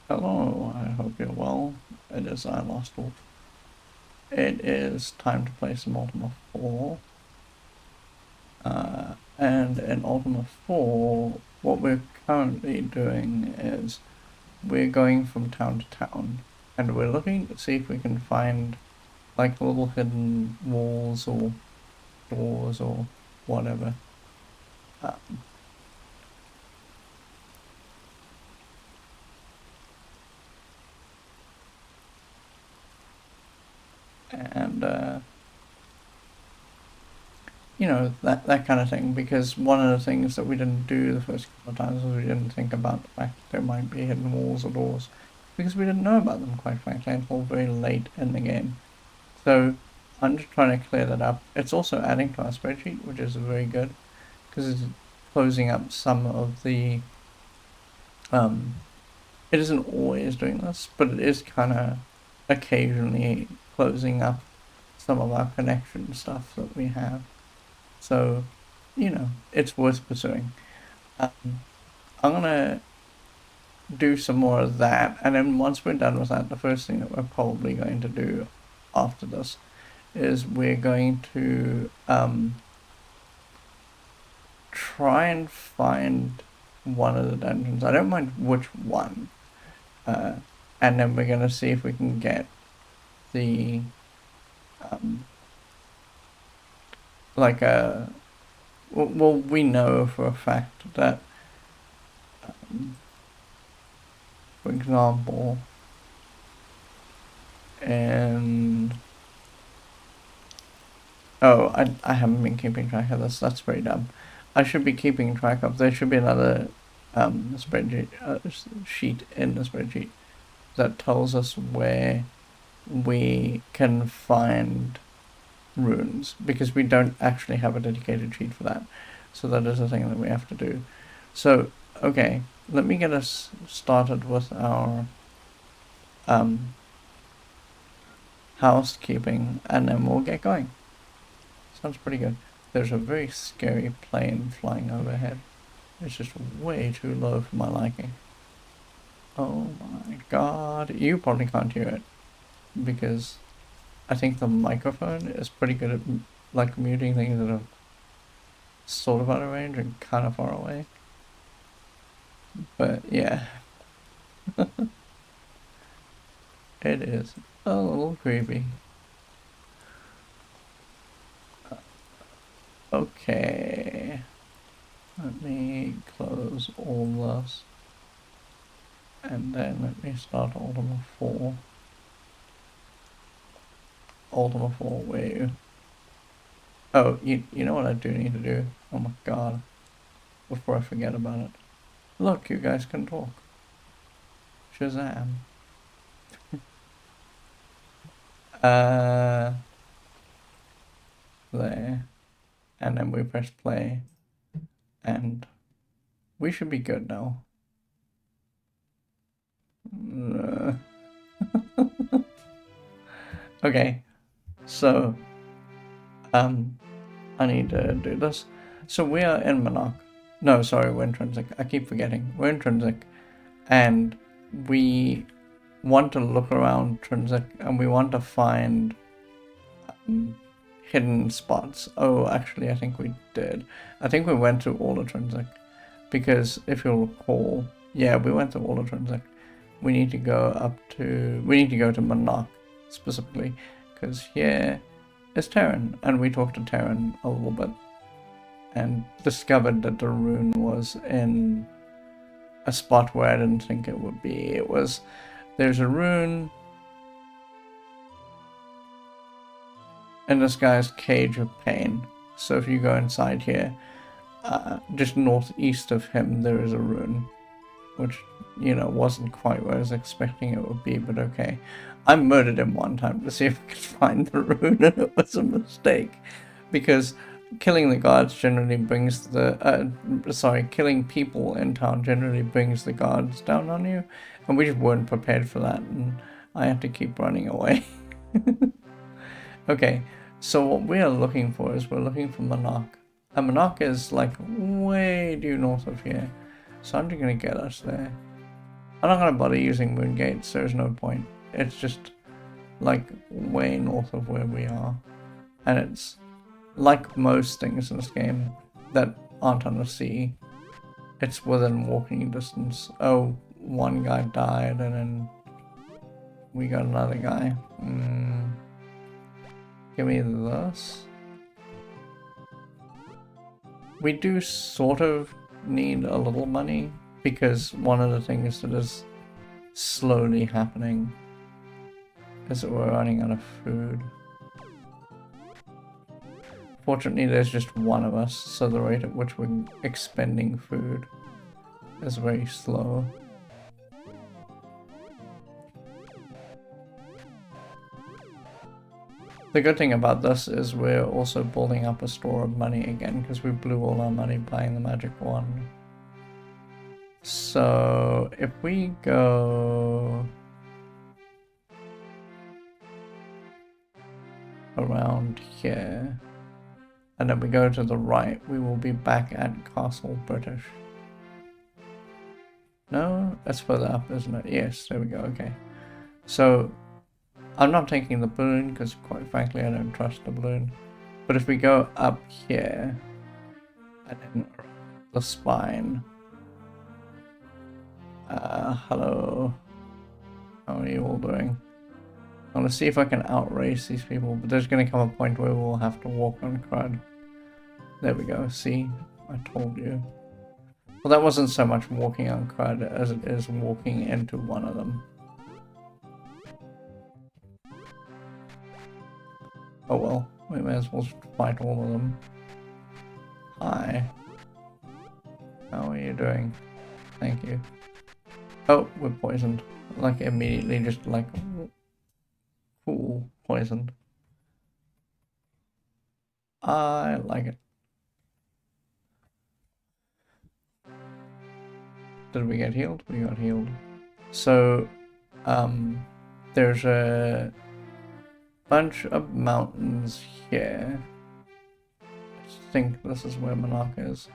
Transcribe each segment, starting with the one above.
Hello, I hope you're well. It is I Lost Wolf. It is time to play some Ultima 4. And in Ultima 4, what we're currently doing is we're going from town to town. And we're looking to see if we can find like little hidden walls or doors or whatever. Um, and you know, that kind of thing, because one of the things that we didn't do the first couple of times was we didn't think about the fact that there might be hidden walls or doors, because we didn't know about them, quite frankly, until very late in the game. So I'm just trying to clear that up. It's also adding to our spreadsheet, which is very good, because it's closing up some of the um it isn't always doing this, but it is kind of occasionally closing up some of our connection stuff that we have. So, you know, it's worth pursuing. Um, I'm gonna do some more of that, and then once we're done with that, the first thing that we're probably going to do after this is we're going to try and find one of the dungeons. I don't mind which one, uh, and then we're gonna see if we can get the um, like a well, we know for a fact that, um, for example, and oh, I haven't been keeping track of this. That's very dumb. I should be keeping track of. There should be another spreadsheet sheet in the spreadsheet that tells us where we can find runes, because we don't actually have a dedicated sheet for that. So that is a thing that we have to do. So okay, let me get us started with our um, housekeeping, and then we'll get going. Sounds pretty good. There's a very scary plane flying overhead. It's just way too low for my liking. Oh my god. You probably can't hear it, because I think the microphone is pretty good at like muting things that are sort of out of range and kind of far away. But yeah, it is a little creepy. Okay. Let me close all this. And then let me start Ultima 4. Ultima 4, where... Oh, you know what I do need to do? Oh my god. Before I forget about it. Look, you guys can talk. Shazam. Uh... There. And then we press play. And we should be good now. Okay. So, I need to do this. So we are in Monarch. No, sorry, we're intrinsic. I keep forgetting. We're intrinsic, and we want to look around intrinsic, and we want to find um, hidden spots. Oh, actually, I think we did. I think we went through all intrinsic, because if you'll recall, yeah, we went through all intrinsic. We need to go to Monarch specifically, because here is Terran, and we talked to Terran a little bit and discovered that the rune was in a spot where I didn't think it would be. There's a rune in this guy's Cage of Pain. So if you go inside here, just northeast of him, there is a rune, which, you know, wasn't quite where I was expecting it would be, but okay. I murdered him one time to see if I could find the rune, and it was a mistake, because killing the guards generally brings killing people in town generally brings the guards down on you, and we just weren't prepared for that, and I had to keep running away. Okay, so what we are looking for is we're looking for Monarch. And Monarch is like way due north of here, so I'm just gonna get us there. I'm not gonna bother using moon gates, there's no point. It's just like way north of where we are. And it's like most things in this game that aren't on the sea. It's within walking distance. Oh, one guy died and then we got another guy. Give me this. We do sort of need a little money because one of the things that is slowly happening is that we're running out of food. Fortunately, there's just one of us, so the rate at which we're expending food is very slow. The good thing about this is we're also building up a store of money again because we blew all our money buying the magic wand. So if we go around here and then we go to the right, we will be back at Castle British. No, that's further up, isn't it? Yes, there we go, okay. So I'm not taking the balloon because quite frankly I don't trust the balloon. But if we go up here and then the spine. Hello. How are you all doing? I'm gonna see if I can outrace these people, but there's gonna come a point where we'll have to walk on crud. There we go, see? I told you. Well, that wasn't so much walking on crud as it is walking into one of them. Oh well, we may as well fight all of them. Hi. How are you doing? Thank you. Oh, we're poisoned. Like immediately just like... Cool, poisoned. I like it. Did we get healed? We got healed. So, there's a bunch of mountains here. I think this is where Monarch is.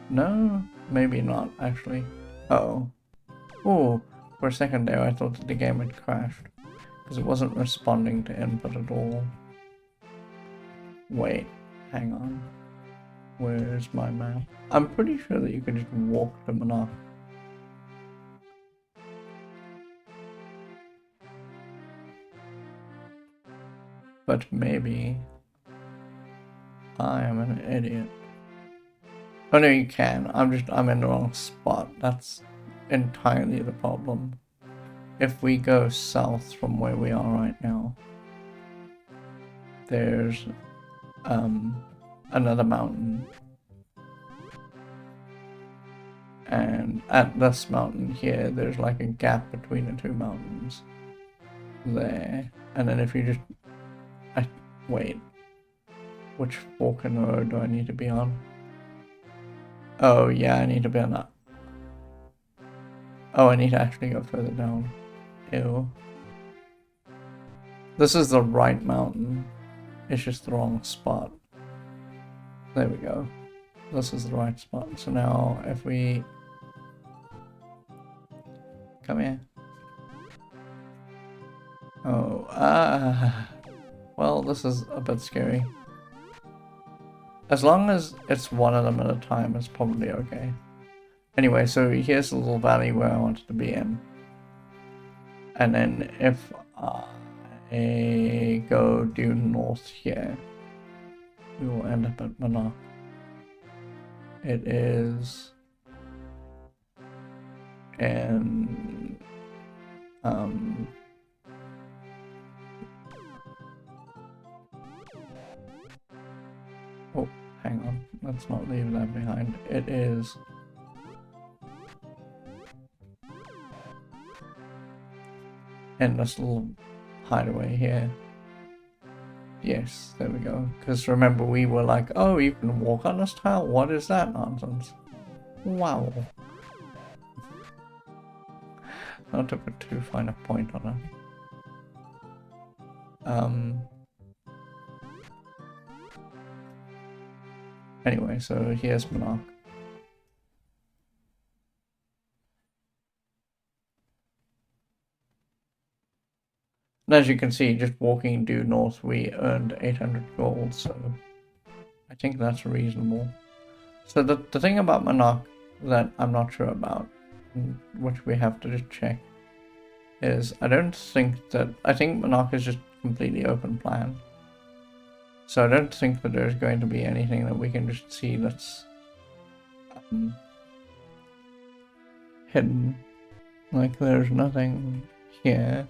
No, maybe not actually. Uh-oh. Oh, for a second there I thought that the game had crashed because it wasn't responding to input at all. Wait, hang on. Where's my map? I'm pretty sure that you can just walk to Monarch. But maybe I am an idiot. Oh no, you can. I'm in the wrong spot. That's entirely the problem. If we go south from where we are right now, there's another mountain. And at this mountain here, there's like a gap between the two mountains. There. And then if you just... wait. Which fork in the road do I need to be on? Oh yeah, I need to be on that. Oh, I need to actually go further down. Ew. This is the right mountain. It's just the wrong spot. There we go. This is the right spot. So now if we... Come here. Oh, well, this is a bit scary. As long as it's one of them at a time, it's probably okay. Anyway, so here's the little valley where I wanted to be in. And then if I go due north here, we will end up at Monarch. It is in oh, hang on, let's not leave that behind. It is in this little hideaway here. Yes, there we go. Because remember, we were like, oh, you can walk on this tile? What is that nonsense? Wow. Not to put too fine a point on it. Anyway, so here's Monarch. And as you can see, just walking due north, we earned 800 gold, so I think that's reasonable. So the thing about Monarch that I'm not sure about, which we have to just check, is I think Monarch is just completely open plan. So I don't think that there's going to be anything that we can just see that's hidden. Like, there's nothing here.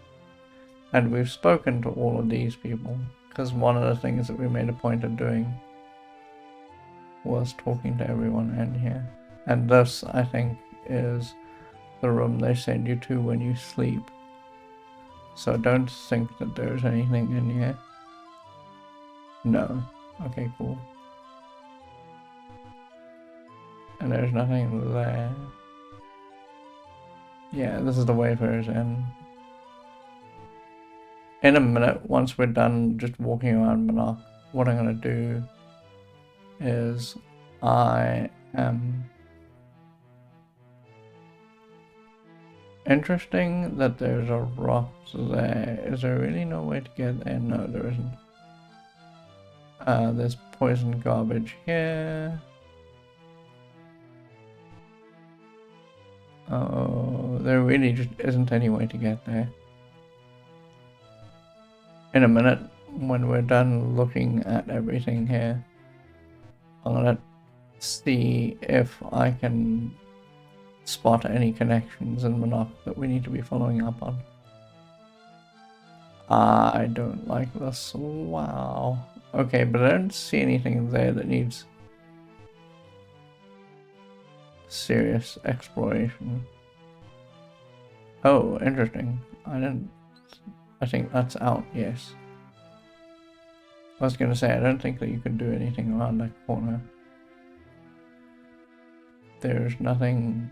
And we've spoken to all of these people, because one of the things that we made a point of doing was talking to everyone in here. And this, I think, is the room they send you to when you sleep. So don't think that there's anything in here. No. Okay, cool. And there's nothing there. Yeah, this is the Wayfarer's Inn. In a minute, once we're done just walking around Monarch, what I'm gonna do is I am interesting that there's a rock there. Is there really no way to get there? No, there isn't. There's poison garbage here. Oh, there really just isn't any way to get there. In a minute, when we're done looking at everything here, I'm gonna see if I can spot any connections in Monarch that we need to be following up on. I don't like this. Wow. Okay, but I don't see anything there that needs serious exploration. Oh, interesting. I think that's out, yes. I was gonna say, I don't think that you can do anything around that corner. There's nothing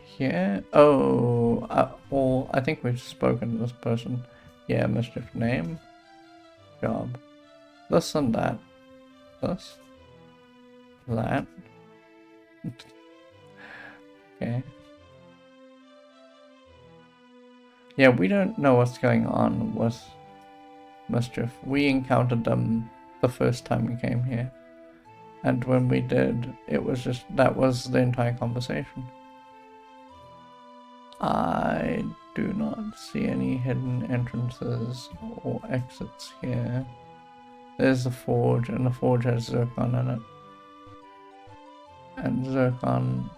here. Oh, well, I think we've spoken to this person. Yeah, mischief name. Job. This and that. This. That. Okay. Yeah, we don't know what's going on with mischief. We encountered them the first time we came here. And when we did, it was just, that was the entire conversation. I do not see any hidden entrances or exits here. There's the forge, and the forge has Zircon in it. And Zircon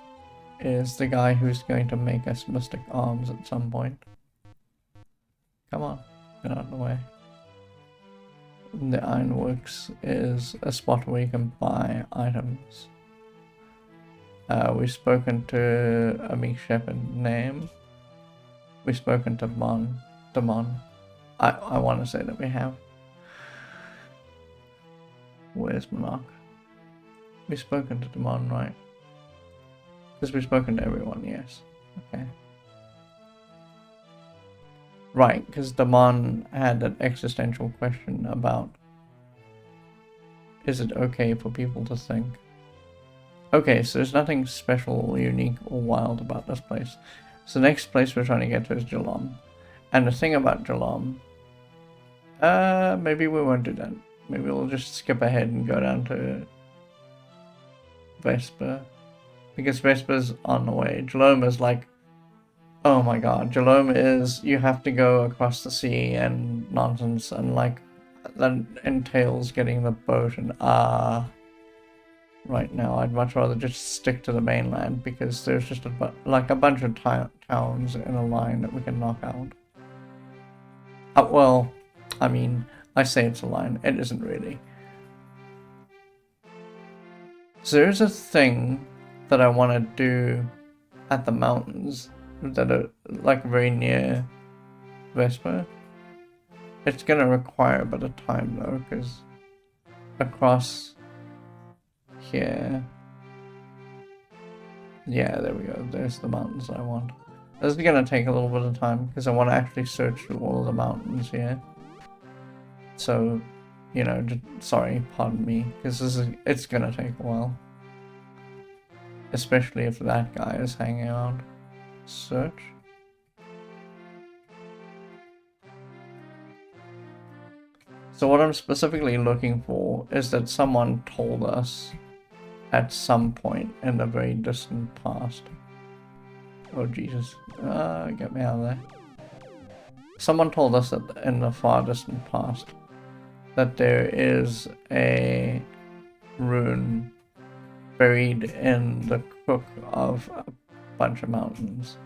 is the guy who's going to make us mystic arms at some point. Come on, get out of the way. The Ironworks is a spot where you can buy items. We've spoken to a meek shepherd name. We've spoken to Damon. I want to say that we have. Where's Monarch? We've spoken to Damon, right? Because we've spoken to everyone, yes. Okay. Right, because Damon had an existential question about, is it okay for people to think? Okay, so there's nothing special, unique, or wild about this place. So the next place we're trying to get to is Jalom. And the thing about Jalom, maybe we won't do that. Maybe we'll just skip ahead and go down to Vesper. Because Vesper's on the way. Jalom is like, oh my god, Jalom is, you have to go across the sea and nonsense, and like, that entails getting the boat, and right now I'd much rather just stick to the mainland, because there's just a bunch of towns in a line that we can knock out. Well, I mean, I say it's a line, it isn't really. So there's a thing that I want to do at the mountains that are like very near Vesper. It's gonna require a bit of time though, because across here, yeah, there we go, there's the mountains I want. This is gonna take a little bit of time because I want to actually search through all of the mountains here. So, you know, sorry, pardon me, because it's gonna take a while. Especially if that guy is hanging around. Search. So what I'm specifically looking for is that someone told us at some point in the very distant past. Oh Jesus, get me out of there. Someone told us that in the far distant past that there is a rune buried in the crook of a bunch of mountains.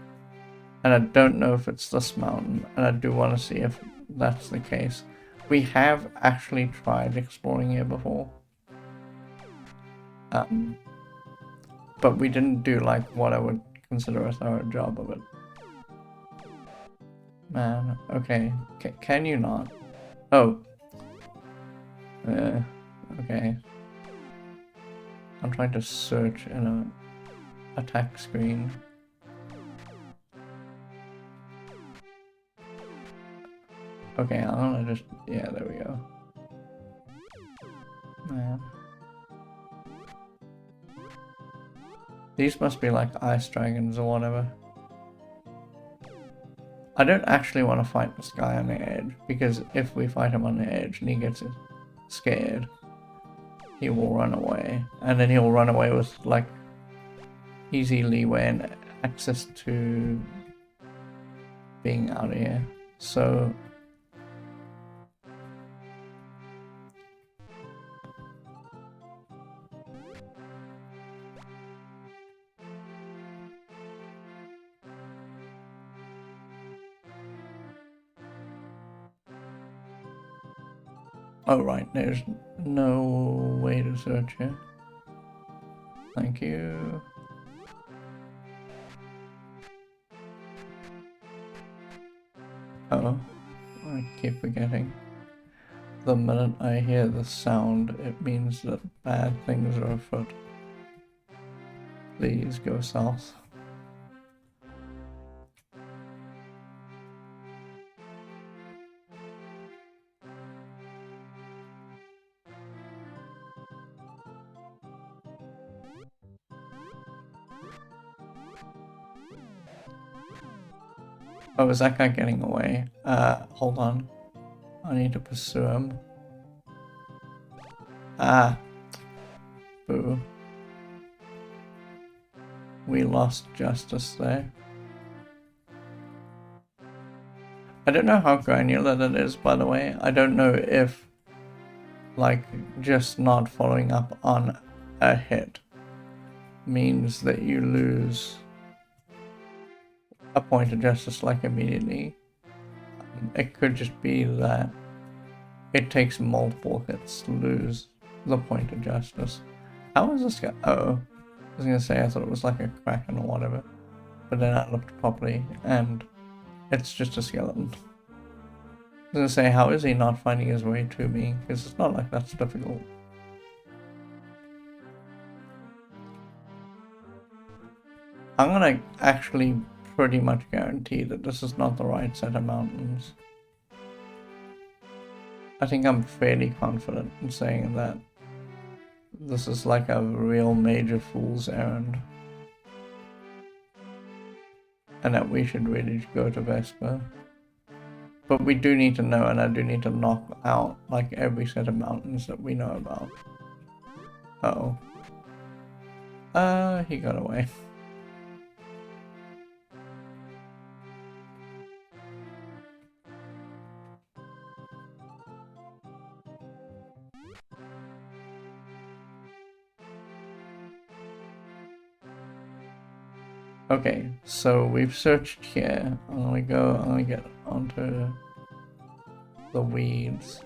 And I don't know if it's this mountain, and I do want to see if that's the case. We have actually tried exploring here before. But we didn't do like what I would consider a thorough job of it. Man, okay. Can you not? Oh. Okay. I'm trying to search in a attack screen. Okay, I'm gonna just... yeah, there we go. Man. These must be like ice dragons or whatever. I don't actually want to fight this guy on the edge, because if we fight him on the edge and he gets scared, he will run away. And then he'll run away with like easy leeway and access to being out of here. So oh right, there's no way to search here. Thank you. Oh, I keep forgetting. The minute I hear the sound, it means that bad things are afoot. Please go south. Oh, is that guy getting away? Hold on. I need to pursue him. Ah. Boo. We lost justice there. I don't know how granular that is, by the way. I don't know if, like, just not following up on a hit means that you lose a point of justice, like, immediately. It could just be that it takes multiple hits to lose the point of justice. How is this guy? Oh, I was gonna say I thought it was like a kraken or whatever, but then I looked properly and it's just a skeleton. I was gonna say, how is he not finding his way to me? Because it's not like that's difficult. I'm gonna actually pretty much guarantee that this is not the right set of mountains. I think I'm fairly confident in saying that this is like a real major fool's errand. And that we should really go to Vespa. But we do need to know, and I do need to knock out like every set of mountains that we know about. Uh-oh. He got away. Okay, so we've searched here. I'm gonna get onto the weeds.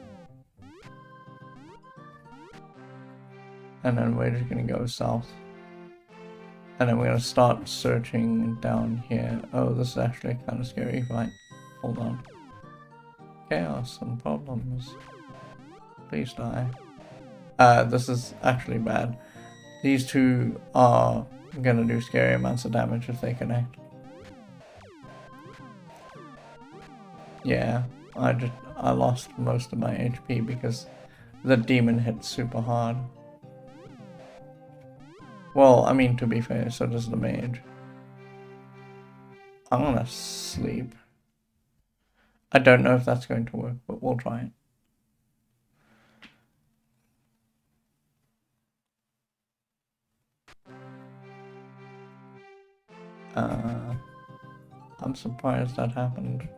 And then we're just gonna go south. And then we're gonna start searching down here. Oh, this is actually kind of scary. Right, hold on. Chaos and problems. Please die. This is actually bad. These two are gonna do scary amounts of damage if they connect. Yeah, I lost most of my HP because the demon hit super hard. Well, I mean, to be fair, so does the mage. I'm gonna sleep. I don't know if that's going to work, but we'll try it. I'm surprised that happened.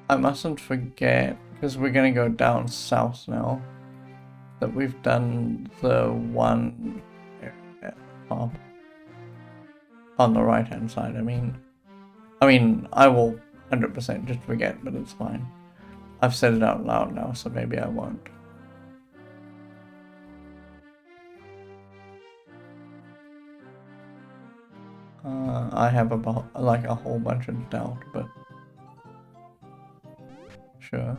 I mustn't forget, because we're gonna go down south now, that we've done the one top on the right hand side. I mean, I will 100% just forget, but it's fine. I've said it out loud now, so maybe I won't. I have about like a whole bunch of doubt, but sure.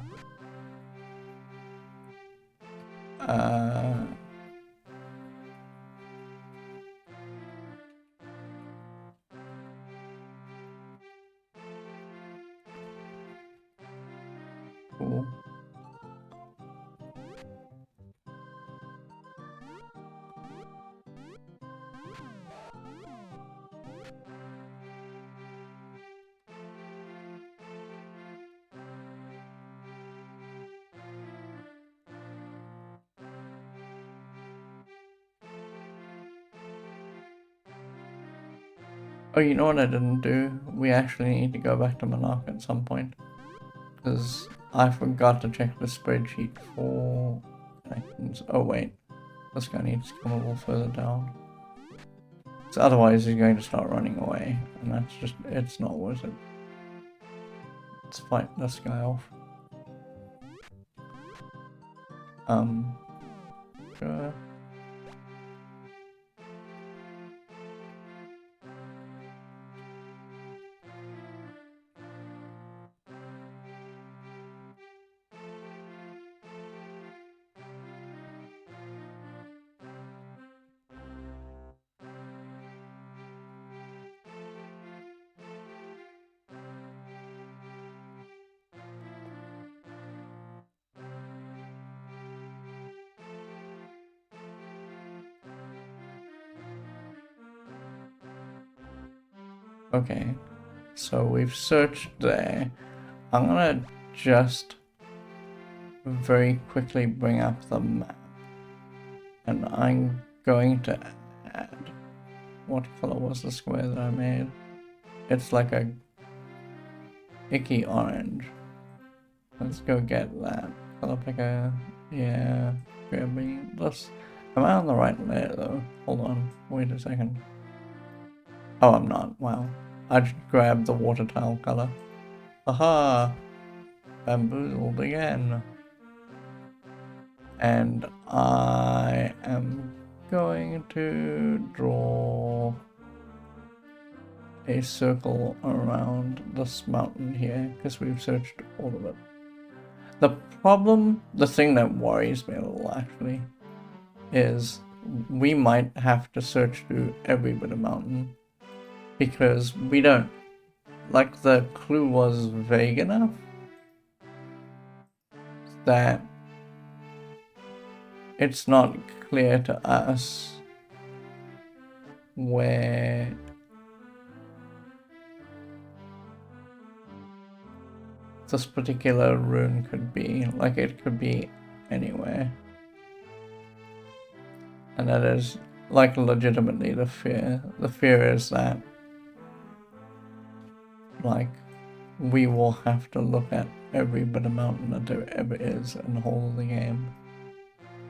Cool. Oh, you know what I didn't do? We actually need to go back to Monarch at some point. Because I forgot to check the spreadsheet for connections. Oh wait, this guy needs to come a little further down. So otherwise he's going to start running away. And that's just, it's not worth it. Let's fight this guy off. Sure. Okay, so we've searched there. I'm gonna just very quickly bring up the map. And I'm going to add, what color was the square that I made? It's like a icky orange. Let's go get that. Color picker, yeah, grab me. Am I on the right layer though? Hold on, wait a second. Oh, I'm not, wow. I just grabbed the water tile color. Aha! Bamboozled again. And I am going to draw a circle around this mountain here because we've searched all of it. The thing that worries me a little actually, is we might have to search through every bit of mountain because we don't, like, the clue was vague enough that it's not clear to us where this particular rune could be. Like, it could be anywhere. And that is, like, legitimately the fear. The fear is that, like, we will have to look at every bit of mountain that there ever is in the whole of the game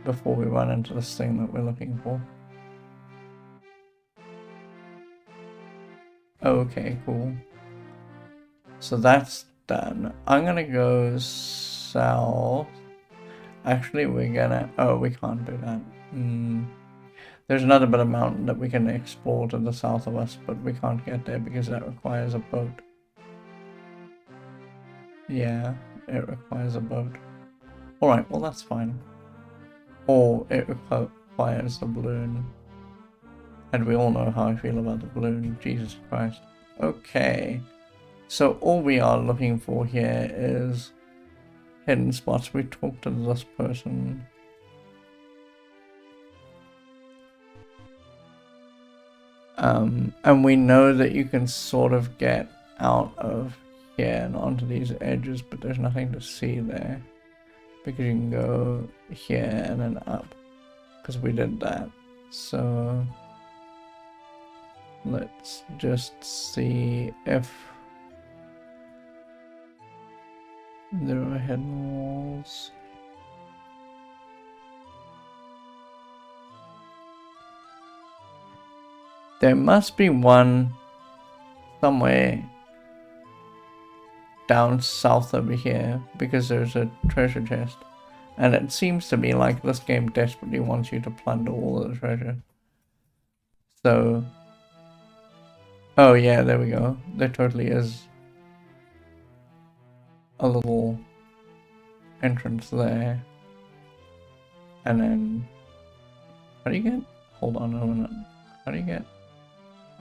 before we run into this thing that we're looking for. Okay, cool. So that's done. I'm gonna go south. Actually, we're gonna... Oh, we can't do that. There's another bit of mountain that we can explore to the south of us, but we can't get there because that requires a boat. Yeah, it requires a boat. Alright, well that's fine. Or it requires the balloon. And we all know how I feel about the balloon. Jesus Christ. Okay. So all we are looking for here is hidden spots. We talked to this person. And we know that you can sort of get out of here and onto these edges, but there's nothing to see there. Because you can go here and then up. Because we did that. So let's just see if there are hidden walls. There must be one somewhere down south over here because there's a treasure chest. And it seems to be like this game desperately wants you to plunder all of the treasure. So... oh yeah, there we go. There totally is a little entrance there. And then... how do you get... hold on a minute. How do you get...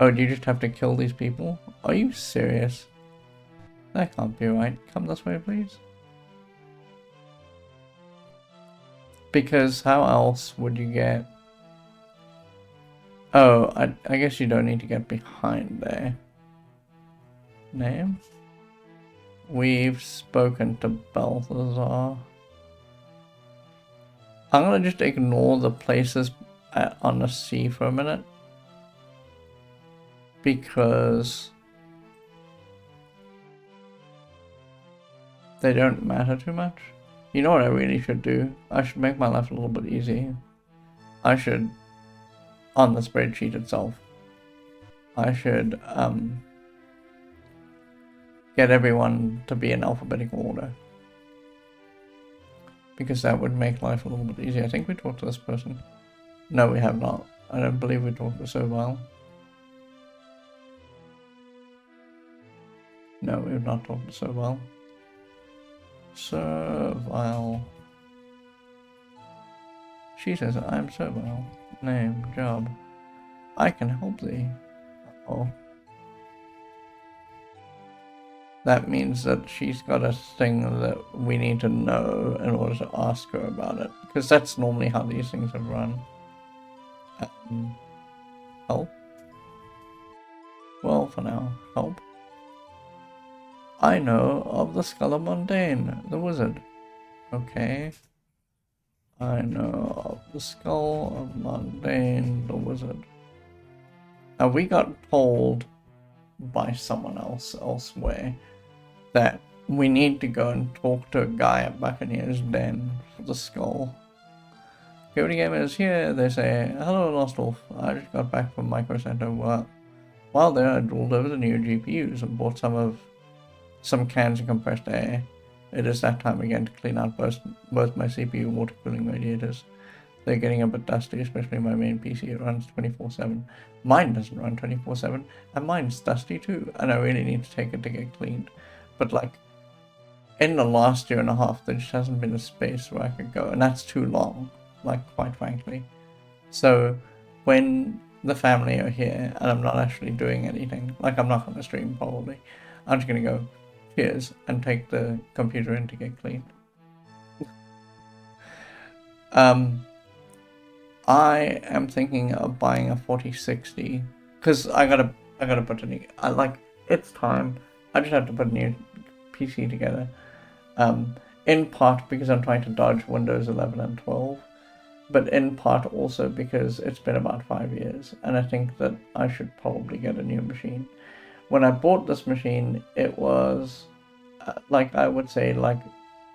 oh, do you just have to kill these people? Are you serious? That can't be right. Come this way, please. Because how else would you get... oh, I guess you don't need to get behind there. Name? We've spoken to Balthazar. I'm gonna just ignore the places on the sea for a minute. Because they don't matter too much. You know what I really should do? I should make my life a little bit easier. I should, on the spreadsheet itself, I should get everyone to be in alphabetical order. Because that would make life a little bit easier. I think we talked to this person. No, we have not. I don't believe we talked to Servile. No, we have not talked to Servile. Servile. She says, I'm Servile. Name, job. I can help thee. Oh. That means that she's got a thing that we need to know in order to ask her about it. Because that's normally how these things are run. Help? Well, for now, help. I know of the Skull of Mundane, the wizard. Okay. I know of the Skull of Mundane, the wizard. Now we got told by someone else elsewhere that we need to go and talk to a guy at Buccaneer's Den for the skull. Security Gamer is here. They say, hello Lost Wolf, I just got back from Micro Center. While there I drooled over the new GPUs and bought some cans of compressed air. It is that time again to clean out both my CPU water cooling radiators. They're getting a bit dusty, especially my main PC. It runs 24/7. Mine doesn't run 24/7, and mine's dusty too, and I really need to take it to get cleaned. But like, in the last year and a half, there just hasn't been a space where I could go, and that's too long, like, quite frankly. So, when the family are here, and I'm not actually doing anything, like I'm not going to stream probably, I'm just going to go, cheers, and take the computer in to get cleaned. I am thinking of buying a 4060 because I gotta put a new, it's time. I just have to put a new PC together. In part because I'm trying to dodge Windows 11 and 12, but in part also because it's been about 5 years, and I think that I should probably get a new machine. When I bought this machine, it was I would say like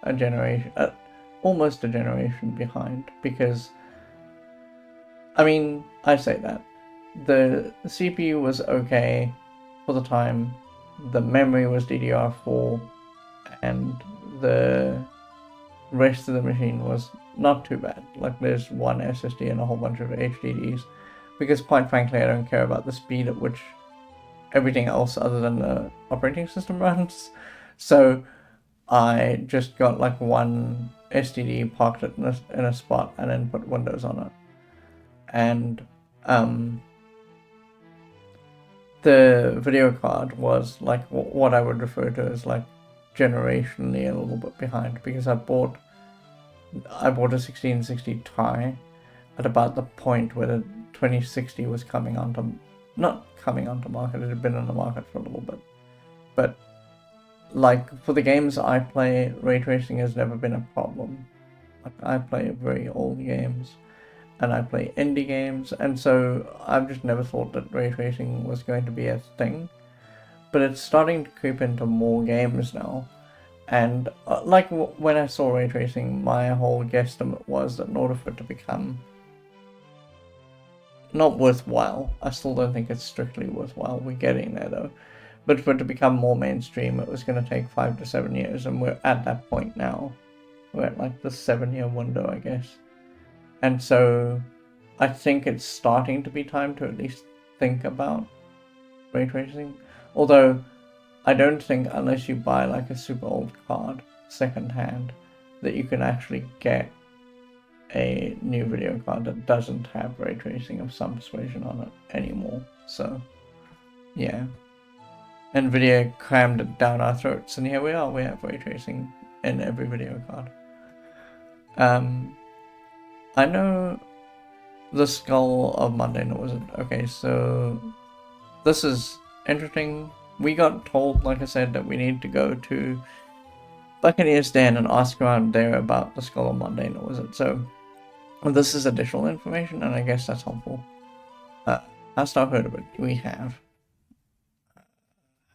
a generation, almost a generation behind, because I mean, I say that. The CPU was okay for the time, the memory was DDR4, and the rest of the machine was not too bad. Like, there's one SSD and a whole bunch of HDDs, because quite frankly, I don't care about the speed at which everything else other than the operating system runs. So I just got like one SSD, parked it in a spot, and then put Windows on it. And the video card was like what I would refer to as like generationally a little bit behind, because I bought a 1660 Ti at about the point where the 2060 was not coming onto market, it had been on the market for a little bit. But like for the games I play, ray tracing has never been a problem. Like I play very old games and I play indie games, and so I've just never thought that ray tracing was going to be a thing. But it's starting to creep into more games now. And when I saw ray tracing, my whole guesstimate was that in order for it to become not worthwhile, I still don't think it's strictly worthwhile, we're getting there though, but for it to become more mainstream, it was going to take 5 to 7 years, and we're at that point now. We're at like the 7-year window, I guess. And so I think it's starting to be time to at least think about ray tracing. Although I don't think, unless you buy like a super old card secondhand, that you can actually get a new video card that doesn't have ray tracing of some persuasion on it anymore. So yeah, Nvidia crammed it down our throats, and here we are, we have ray tracing in every video card. I know the Skull of Mundane Wizard. Okay, so this is interesting. We got told, like I said, that we need to go to Buccaneer's Den and ask around there about the Skull of Mundane Wizard. So this is additional information, and I guess that's helpful. Hast thou heard of it? We have.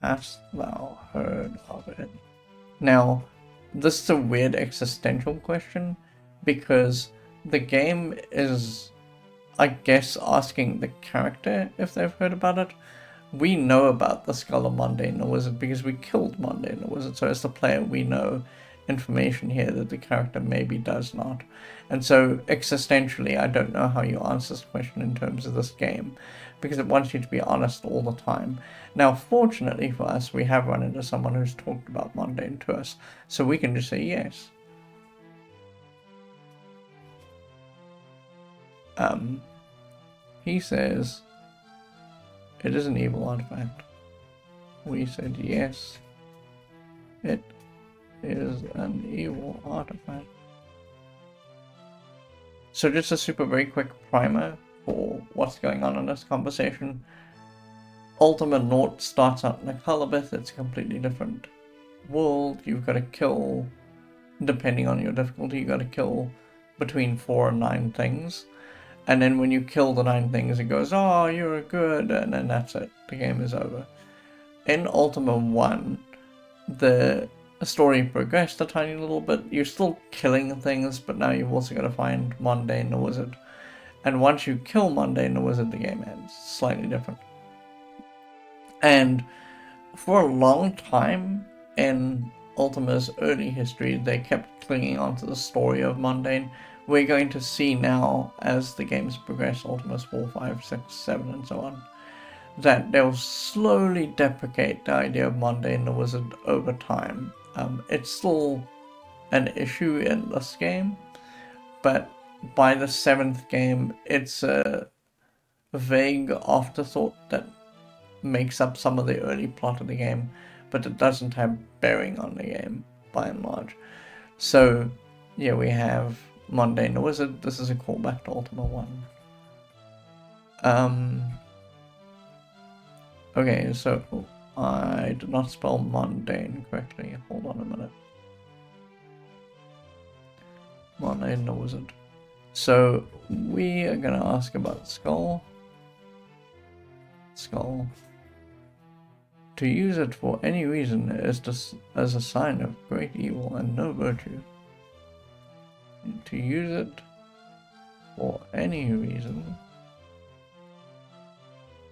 Hast thou heard of it? Now, this is a weird existential question, because the game is, I guess, asking the character if they've heard about it. We know about the Skull of Mundane the Wizard because we killed Mundane the Wizard, so as the player we know information here that the character maybe does not. And so existentially, I don't know how you answer this question in terms of this game, because it wants you to be honest all the time. Now, fortunately for us, we have run into someone who's talked about Mundane to us, so we can just say yes. He says it is an evil artifact. We said yes, it is an evil artifact. So just a super very quick primer for what's going on in this conversation. Ultima Naught starts out in a Colobith. It's a completely different world. You've got to kill, depending on your difficulty, you've got to kill between 4 and 9 things. And then when you kill the 9 things, it goes, oh, you're good, and then that's it. The game is over. In Ultima 1, the story progressed a tiny little bit. You're still killing things, but now you've also got to find Mundane the Wizard. And once you kill Mundane the Wizard, the game ends. Slightly different. And for a long time in Ultima's early history, they kept clinging onto the story of Mundane. We're going to see now, as the games progress, Ultima's 4, 5, 6, 7, and so on, that they'll slowly deprecate the idea of Mundane the Wizard over time. It's still an issue in this game, but by the 7th game, it's a vague afterthought that makes up some of the early plot of the game, but it doesn't have bearing on the game, by and large. So, yeah, we have Mundane the Wizard. This is a callback to Ultima 1. Okay, so I did not spell mundane correctly. Hold on a minute. Mundane the Wizard. So we are going to ask about Skull. Skull. To use it for any reason is just as a sign of great evil and no virtue. To use it for any reason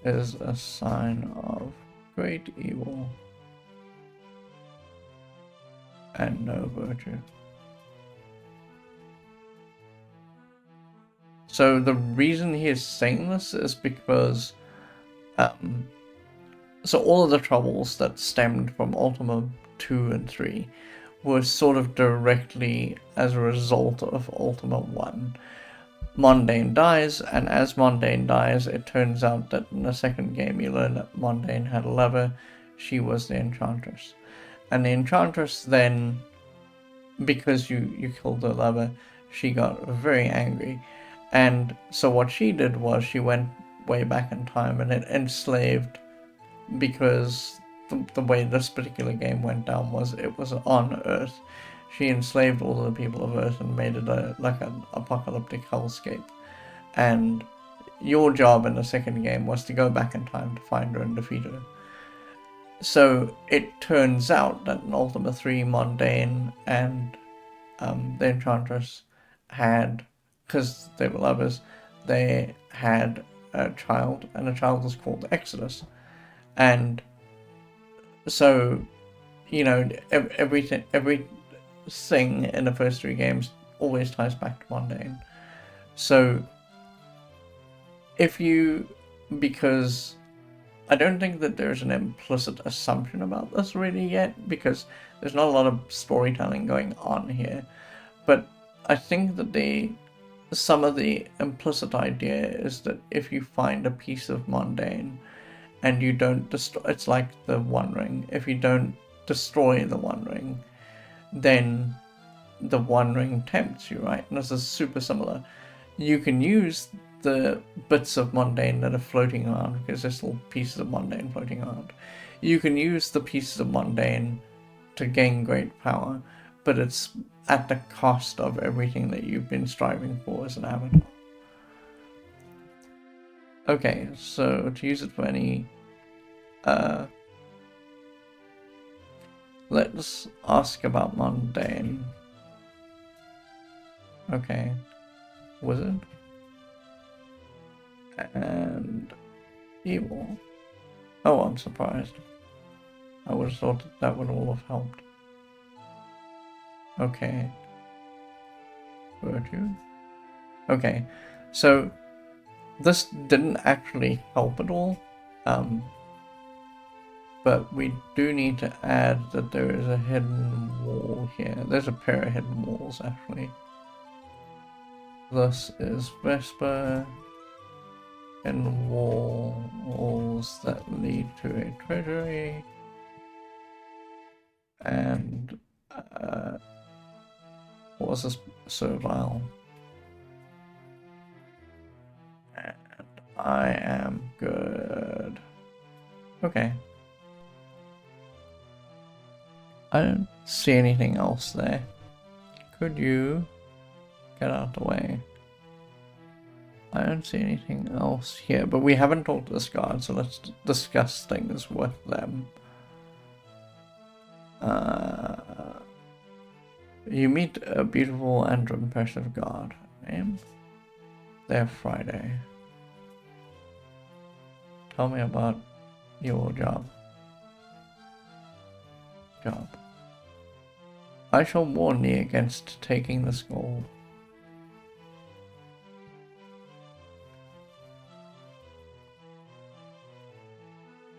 is a sign of great evil and no virtue. So the reason he is saying this is because so all of the troubles that stemmed from Ultima 2 and 3 were sort of directly as a result of Ultima 1. Mundane dies, and as Mundane dies, it turns out that in the second game you learn that Mundane had a lover. She was the Enchantress. And the Enchantress then, because you killed her lover, she got very angry. And so what she did was she went way back in time and it enslaved, because the way this particular game went down was it was on Earth. She enslaved all of the people of Earth and made it like an apocalyptic hellscape. And your job in the second game was to go back in time to find her and defeat her. So it turns out that in Ultima 3, Mundane and the Enchantress had, because they were lovers, they had a child, and the child was called Exodus. And so, you know, everything in the first 3 games always ties back to Mundane. So, because I don't think that there's an implicit assumption about this really yet, because there's not a lot of storytelling going on here. But I think that some of the implicit idea is that if you find a piece of Mundane and you don't destroy, it's like the One Ring. If you don't destroy the One Ring, then the One Ring tempts you, right? And this is super similar. You can use the bits of Mundane that are floating around, because there's little pieces of Mundane floating around. You can use the pieces of Mundane to gain great power, but it's at the cost of everything that you've been striving for as an avatar. Okay, so to use it for any, let's ask about Mundane. Okay, Wizard. And evil. Oh, I'm surprised. I would have thought that would all have helped. Okay. Virtue. Okay, so this didn't actually help at all. But we do need to add that there is a hidden wall here. There's a pair of hidden walls, actually. This is Vesper. And walls that lead to a treasury, and what was this? Servile. And I am good. Okay. I don't see anything else there. Could you get out of the way? I don't see anything else here, but we haven't talked to this guard, so let's discuss things with them. You meet a beautiful and impressive guard. Name? They're Friday. Tell me about your job. I shall warn thee against taking this gold.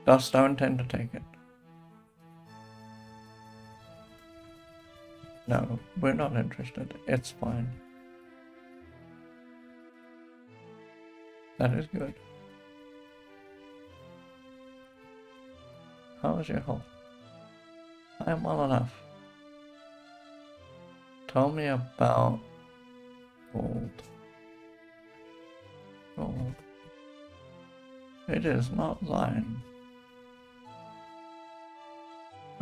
Dost thou intend to take it? No, we're not interested. It's fine. That is good. How is your health? I am well enough. Tell me about gold. Gold. It is not thine.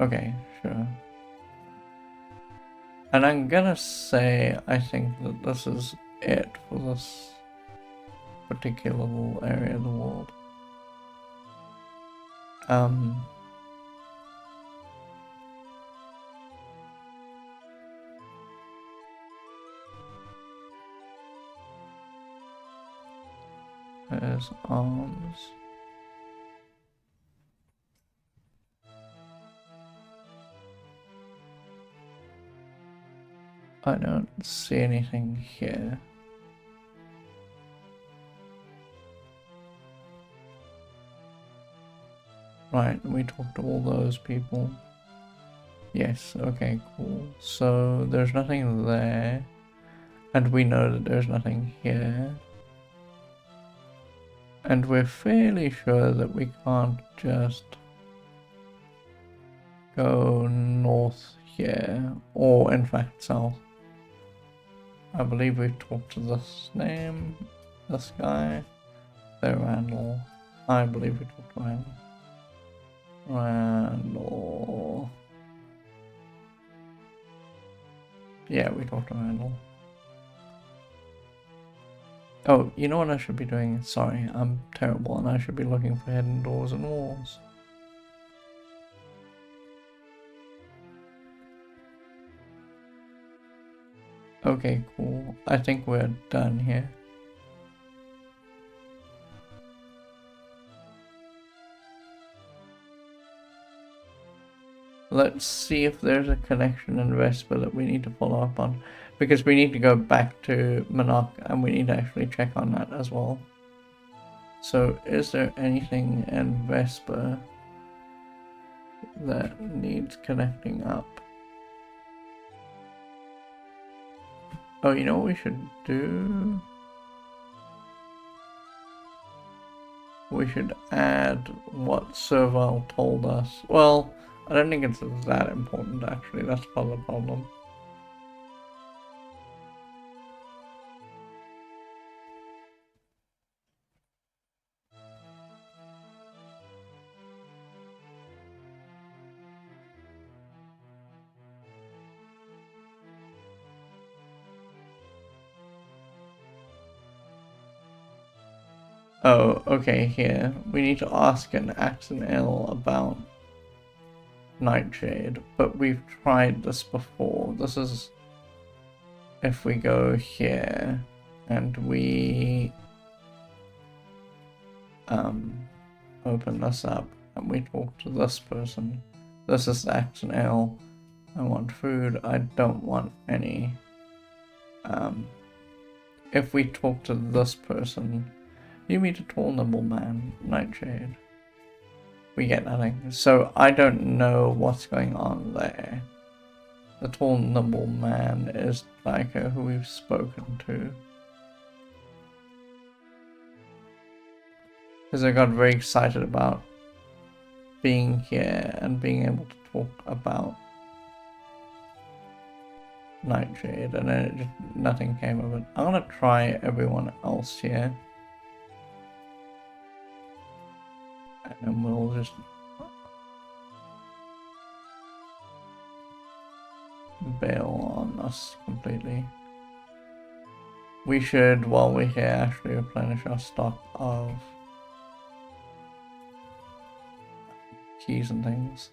Okay, sure. And I'm gonna say I think that this is it for this particular little area of the world. There's arms. I don't see anything here. Right, we talked to all those people. Yes, okay, cool. So there's nothing there. And we know that there's nothing here. And we're fairly sure that we can't just go north here, or in fact south. I believe we've talked to this name, this guy, the Randall. I believe we talked to him. Randall. Yeah, we talked to Randall. Oh, you know what I should be doing? Sorry, I'm terrible and I should be looking for hidden doors and walls. Okay, cool. I think we're done here. Let's see if there's a connection in Vespa that we need to follow up on. Because we need to go back to Monarch and we need to actually check on that as well. So is there anything in Vespa that needs connecting up? Oh, you know what we should do? We should add what Serval told us. Well, I don't think it's that important actually, that's part of the problem. Oh, okay, here. We need to ask an Axon L about Nightshade, but we've tried this before. This is if we go here and we open this up and we talk to this person. This is the Axon L. I want food. I don't want any. If we talk to this person, you meet a tall, nimble man, Nightshade. We get nothing. So I don't know what's going on there. The tall, nimble man is Tycho, who we've spoken to. Because I got very excited about being here and being able to talk about Nightshade, and then nothing came of it. I'm gonna try everyone else here. And then we'll just bail on us completely. We should, while we're here, actually replenish our stock of keys and things.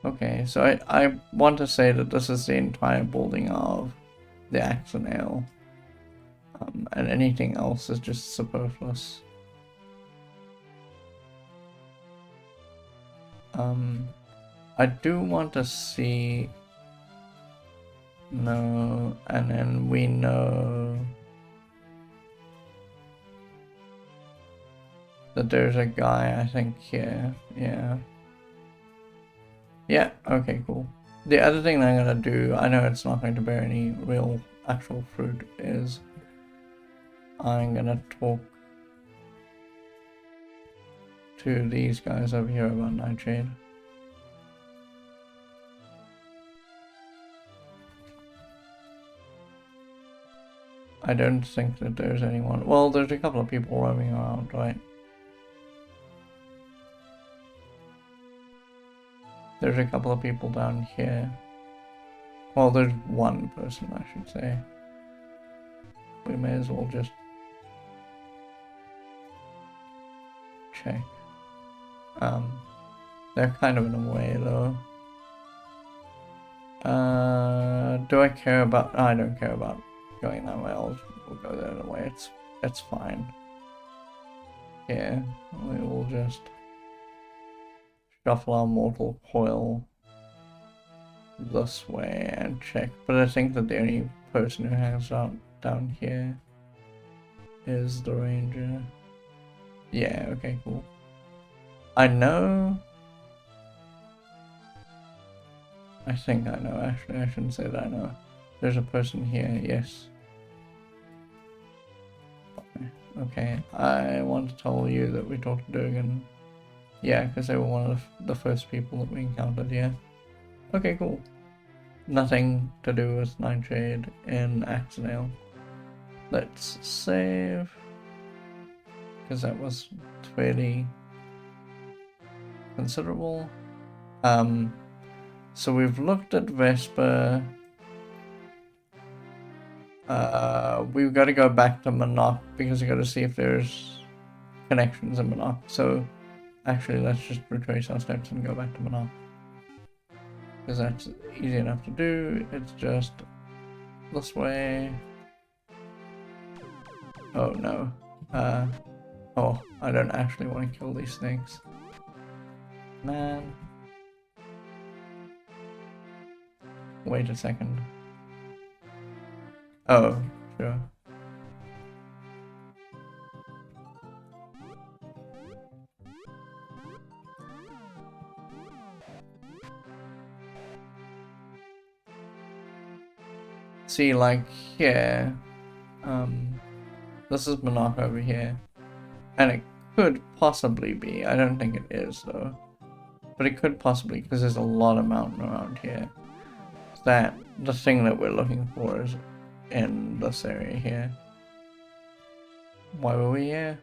Okay, so I want to say that this is the entire building of the Axon Ale. And anything else is just superfluous. I do want to see... No, and then we know that there's a guy, I think, here. Yeah. Yeah, okay, cool. The other thing that I'm gonna do, I know it's not going to bear any real actual fruit, is I'm gonna talk to these guys over here about Nightshade. I don't think that there's anyone. Well, there's a couple of people roaming around, right? There's a couple of people down here. Well, there's one person, I should say. We may as well just check. They're kind of in a way, though. Do I care about... I don't care about going that way. We'll go the other way. It's fine. Yeah, we will just shuffle our mortal coil this way and check, but I think that the only person who hangs out down here is the ranger. Yeah, okay, cool. I know. I think I know, actually. I shouldn't say that I know. There's a person here, yes. Okay, I want to tell you that we talked to Durgan. Yeah, because they were one of the first people that we encountered, yeah. Okay, cool. Nothing to do with Nightshade in Axonale. Let's save. Because that was fairly considerable. So we've looked at Vesper. We've got to go back to Monarch because we've got to see if there's connections in Monarch. So actually, let's just retrace our steps and go back to Monarch. Because that's easy enough to do. It's just this way. Oh no. Oh, I don't actually want to kill these snakes. Man. Wait a second. Oh, sure. See, like here, this is Monarch over here, and it could possibly be, I don't think it is though, but it could possibly, because there's a lot of mountain around here, that the thing that we're looking for is in this area here. Why were we here?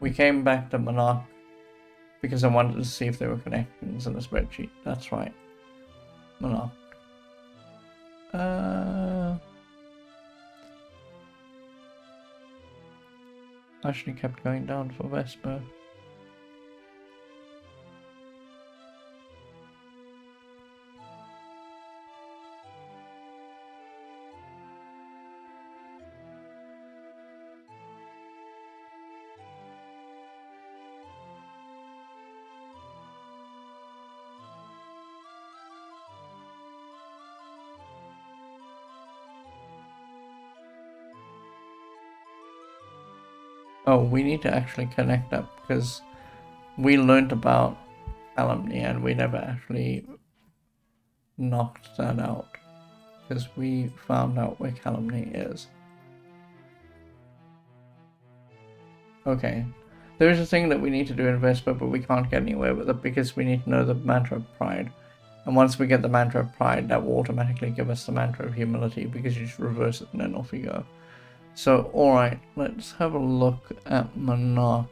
We came back to Monarch because I wanted to see if there were connections in the spreadsheet. That's right. Monarch. I actually kept going down for Vesper. Oh, we need to actually connect up because we learned about calumny and we never actually knocked that out because we found out where calumny is. Okay. There is a thing that we need to do in Vesper, but we can't get anywhere with it because we need to know the mantra of pride. And once we get the mantra of pride, that will automatically give us the mantra of humility because you just reverse it and then off you go. So, alright, let's have a look at Monarch.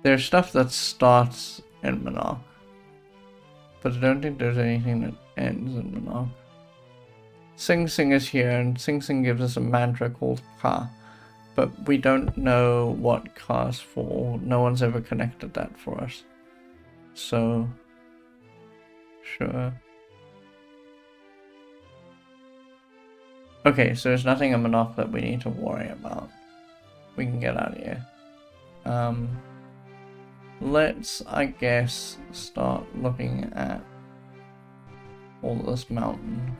There's stuff that starts in Monarch, but I don't think there's anything that ends in Monarch. Sing Sing is here, and Sing Sing gives us a mantra called Ka, but we don't know what Ka's for. No one's ever connected that for us. So, sure. Okay, so there's nothing in Monarch that we need to worry about. We can get out of here. Let's, I guess, start looking at all this mountain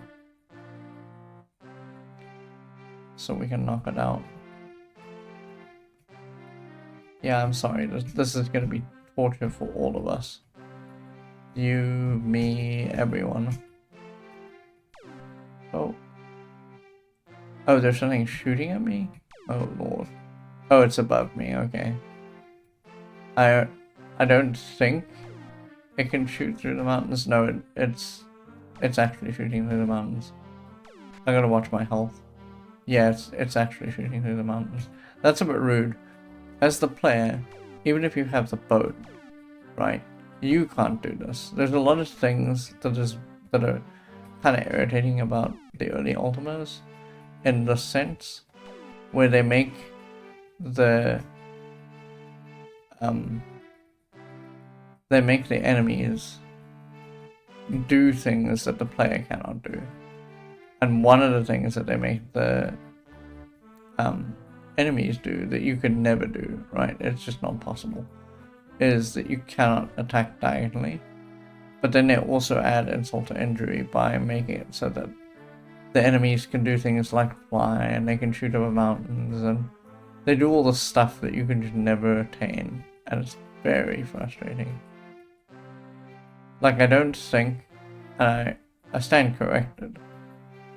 so we can knock it out. Yeah, I'm sorry, this is going to be torture for all of us. You, me, everyone. Oh. Oh, there's something shooting at me? Oh lord. Oh, it's above me, okay. I don't think it can shoot through the mountains. No, it's actually shooting through the mountains. I gotta watch my health. Yeah, it's actually shooting through the mountains. That's a bit rude. As the player, even if you have the boat, right, you can't do this. There's a lot of things that are kind of irritating about the early Ultimas, in the sense where they make the enemies do things that the player cannot do. And one of the things that they make the enemies do that you could never do, right? It's just not possible. Is that you cannot attack diagonally. But then they also add insult to injury by making it so that the enemies can do things like fly, and they can shoot over mountains, and they do all the stuff that you can just never attain, and it's very frustrating. Like, I don't think, I stand corrected,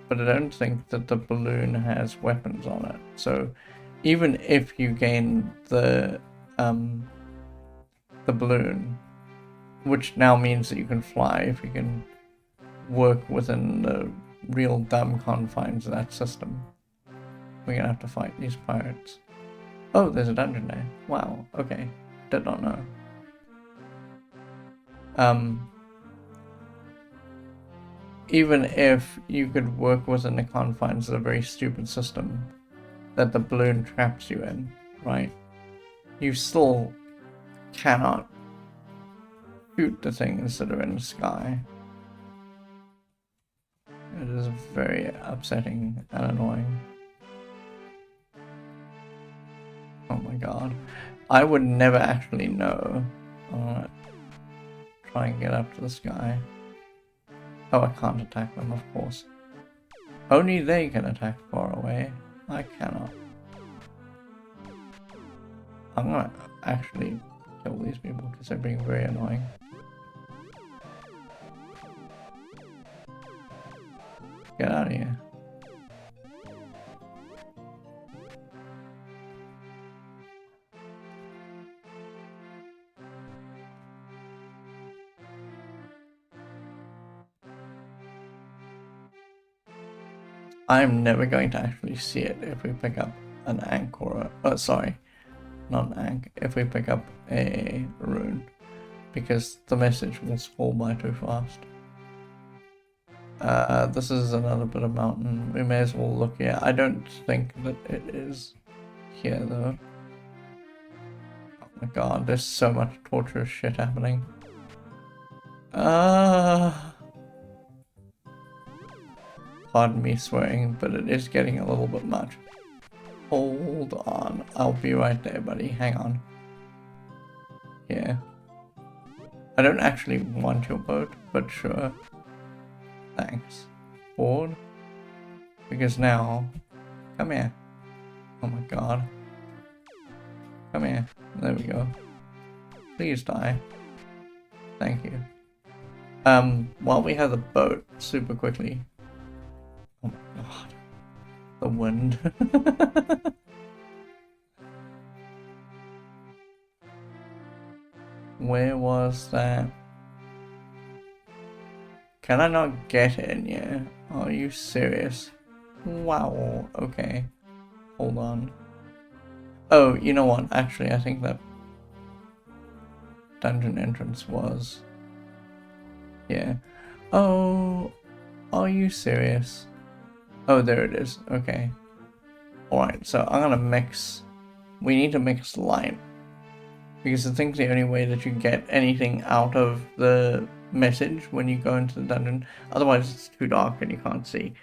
but I don't think that the balloon has weapons on it. So even if you gain the balloon, which now means that you can fly if you can work within the real dumb confines of that system, we're gonna have to fight these pirates. Oh, there's a dungeon there. Wow, okay. Did not know. Even if you could work within the confines of a very stupid system that the balloon traps you in, right? You still cannot shoot the things that are in the sky. It is very upsetting and annoying. Oh my god. I would never actually know. Try and get up to the sky. Oh, I can't attack them, of course. Only they can attack far away. I cannot. I'm gonna actually kill these people because they're being very annoying. Get out of here. I'm never going to actually see it if we pick up an Ankh or a, sorry, not an Ankh, if we pick up a rune, because the message will scroll by too fast. This is another bit of mountain. We may as well look here. I don't think that it is here though. Oh my god, there's so much torturous shit happening. Pardon me swearing, but it is getting a little bit much. Hold on, I'll be right there, buddy. Hang on. Yeah. I don't actually want your boat, but sure. Thanks. Board? Because now... Come here. Oh my god. Come here. There we go. Please die. Thank you. While we have the boat, super quickly. Oh my god. The wind. Where was that? Can I not get in yet? Are you serious? Wow, okay. Hold on. Oh, you know what? Actually, I think that dungeon entrance was... Yeah. Oh, are you serious? Oh, there it is. Okay. Alright, so I'm gonna mix... We need to mix light. Because I think the only way that you get anything out of the message when you go into the dungeon, otherwise it's too dark and you can't see.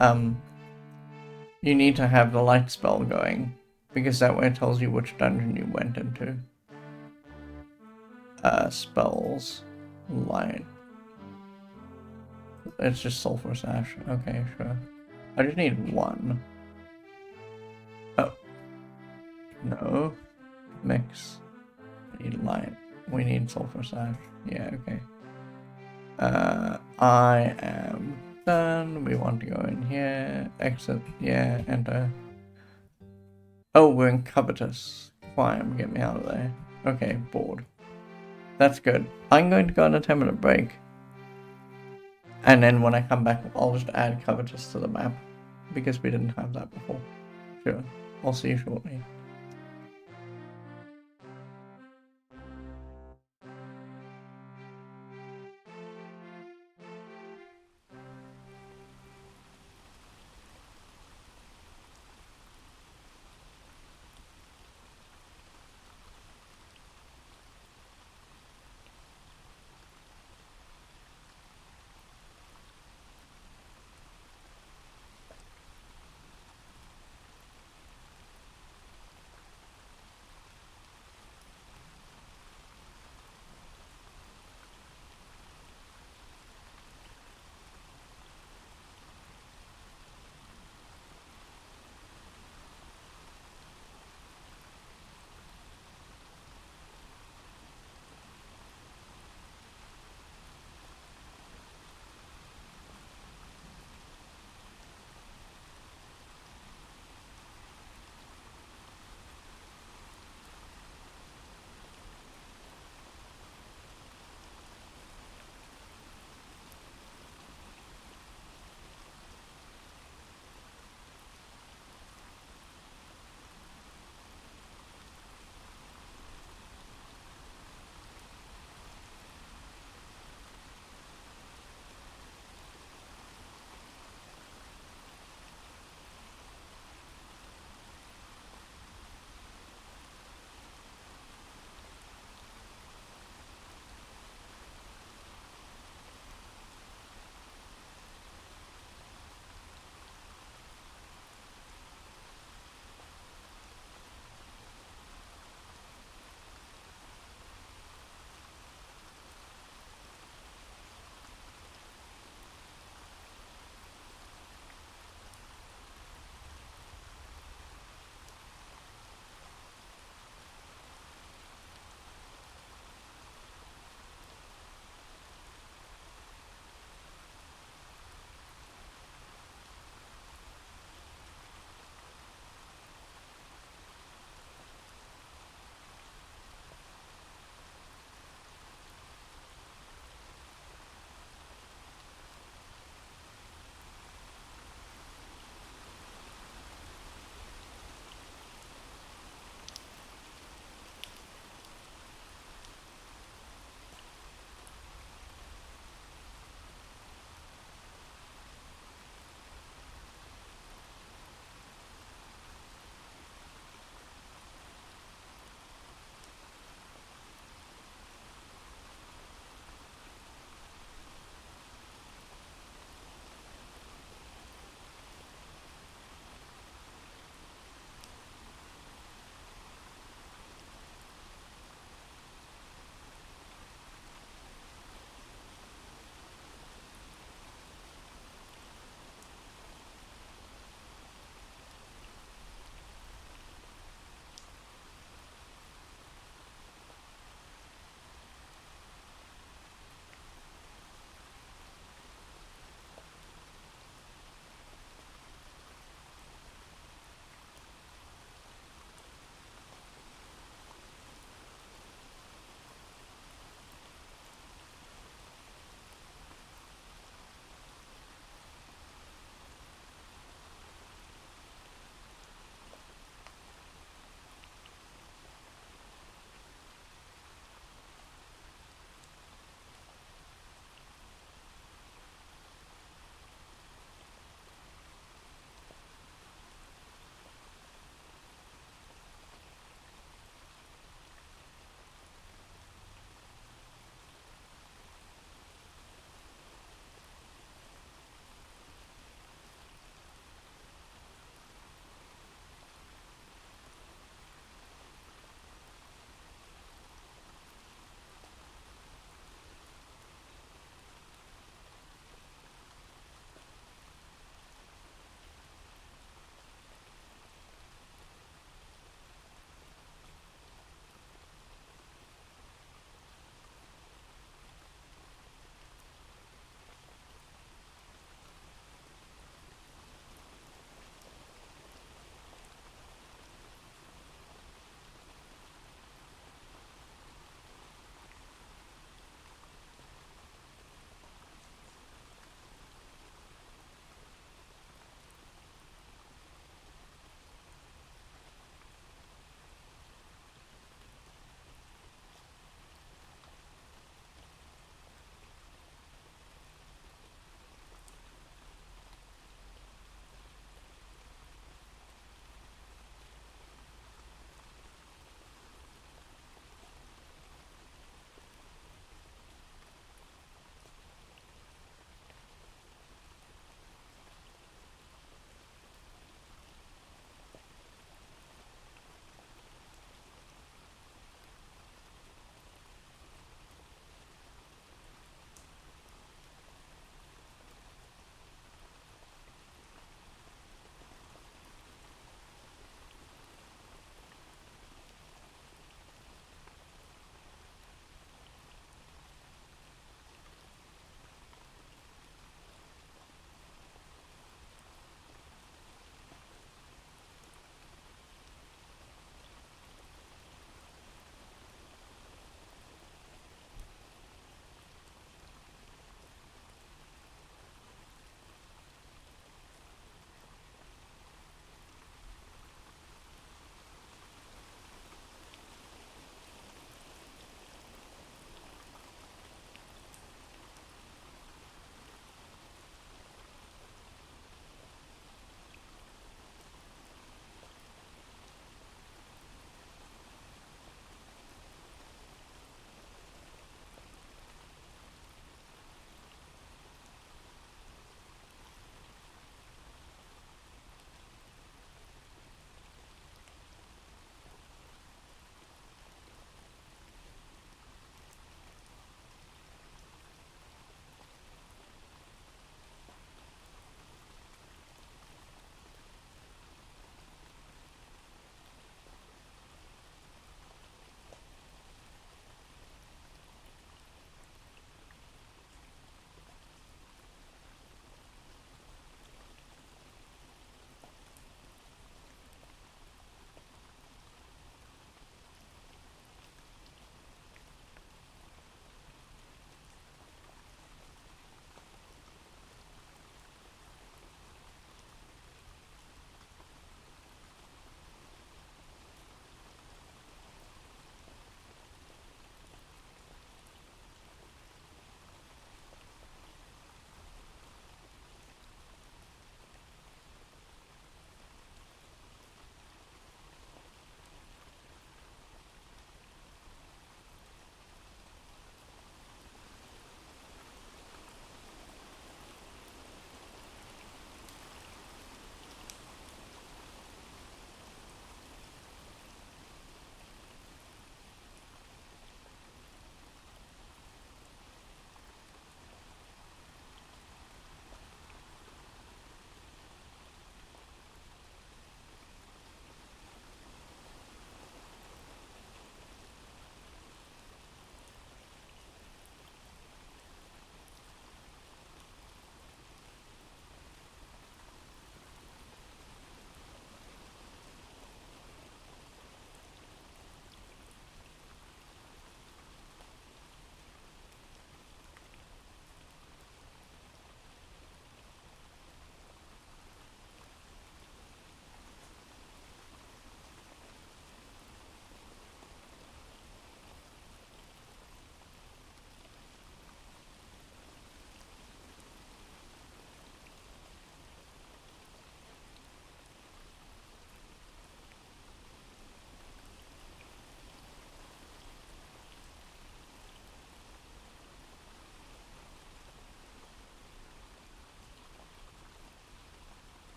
You need to have the light spell going, because that way it tells you which dungeon you went into. Spells, light. It's just sulfur sash. Okay, sure. I just need one. Oh. No. Mix. We need light. We need sulfur sash. Yeah, okay. I am done. We want to go in here. Exit. Yeah, enter. Oh, we're in covetous. Climb. Get me out of there. Okay, bored. That's good. I'm going to go on a 10-minute break. And then when I come back, I'll just add covetous to the map. Because we didn't have that before. Sure. I'll see you shortly.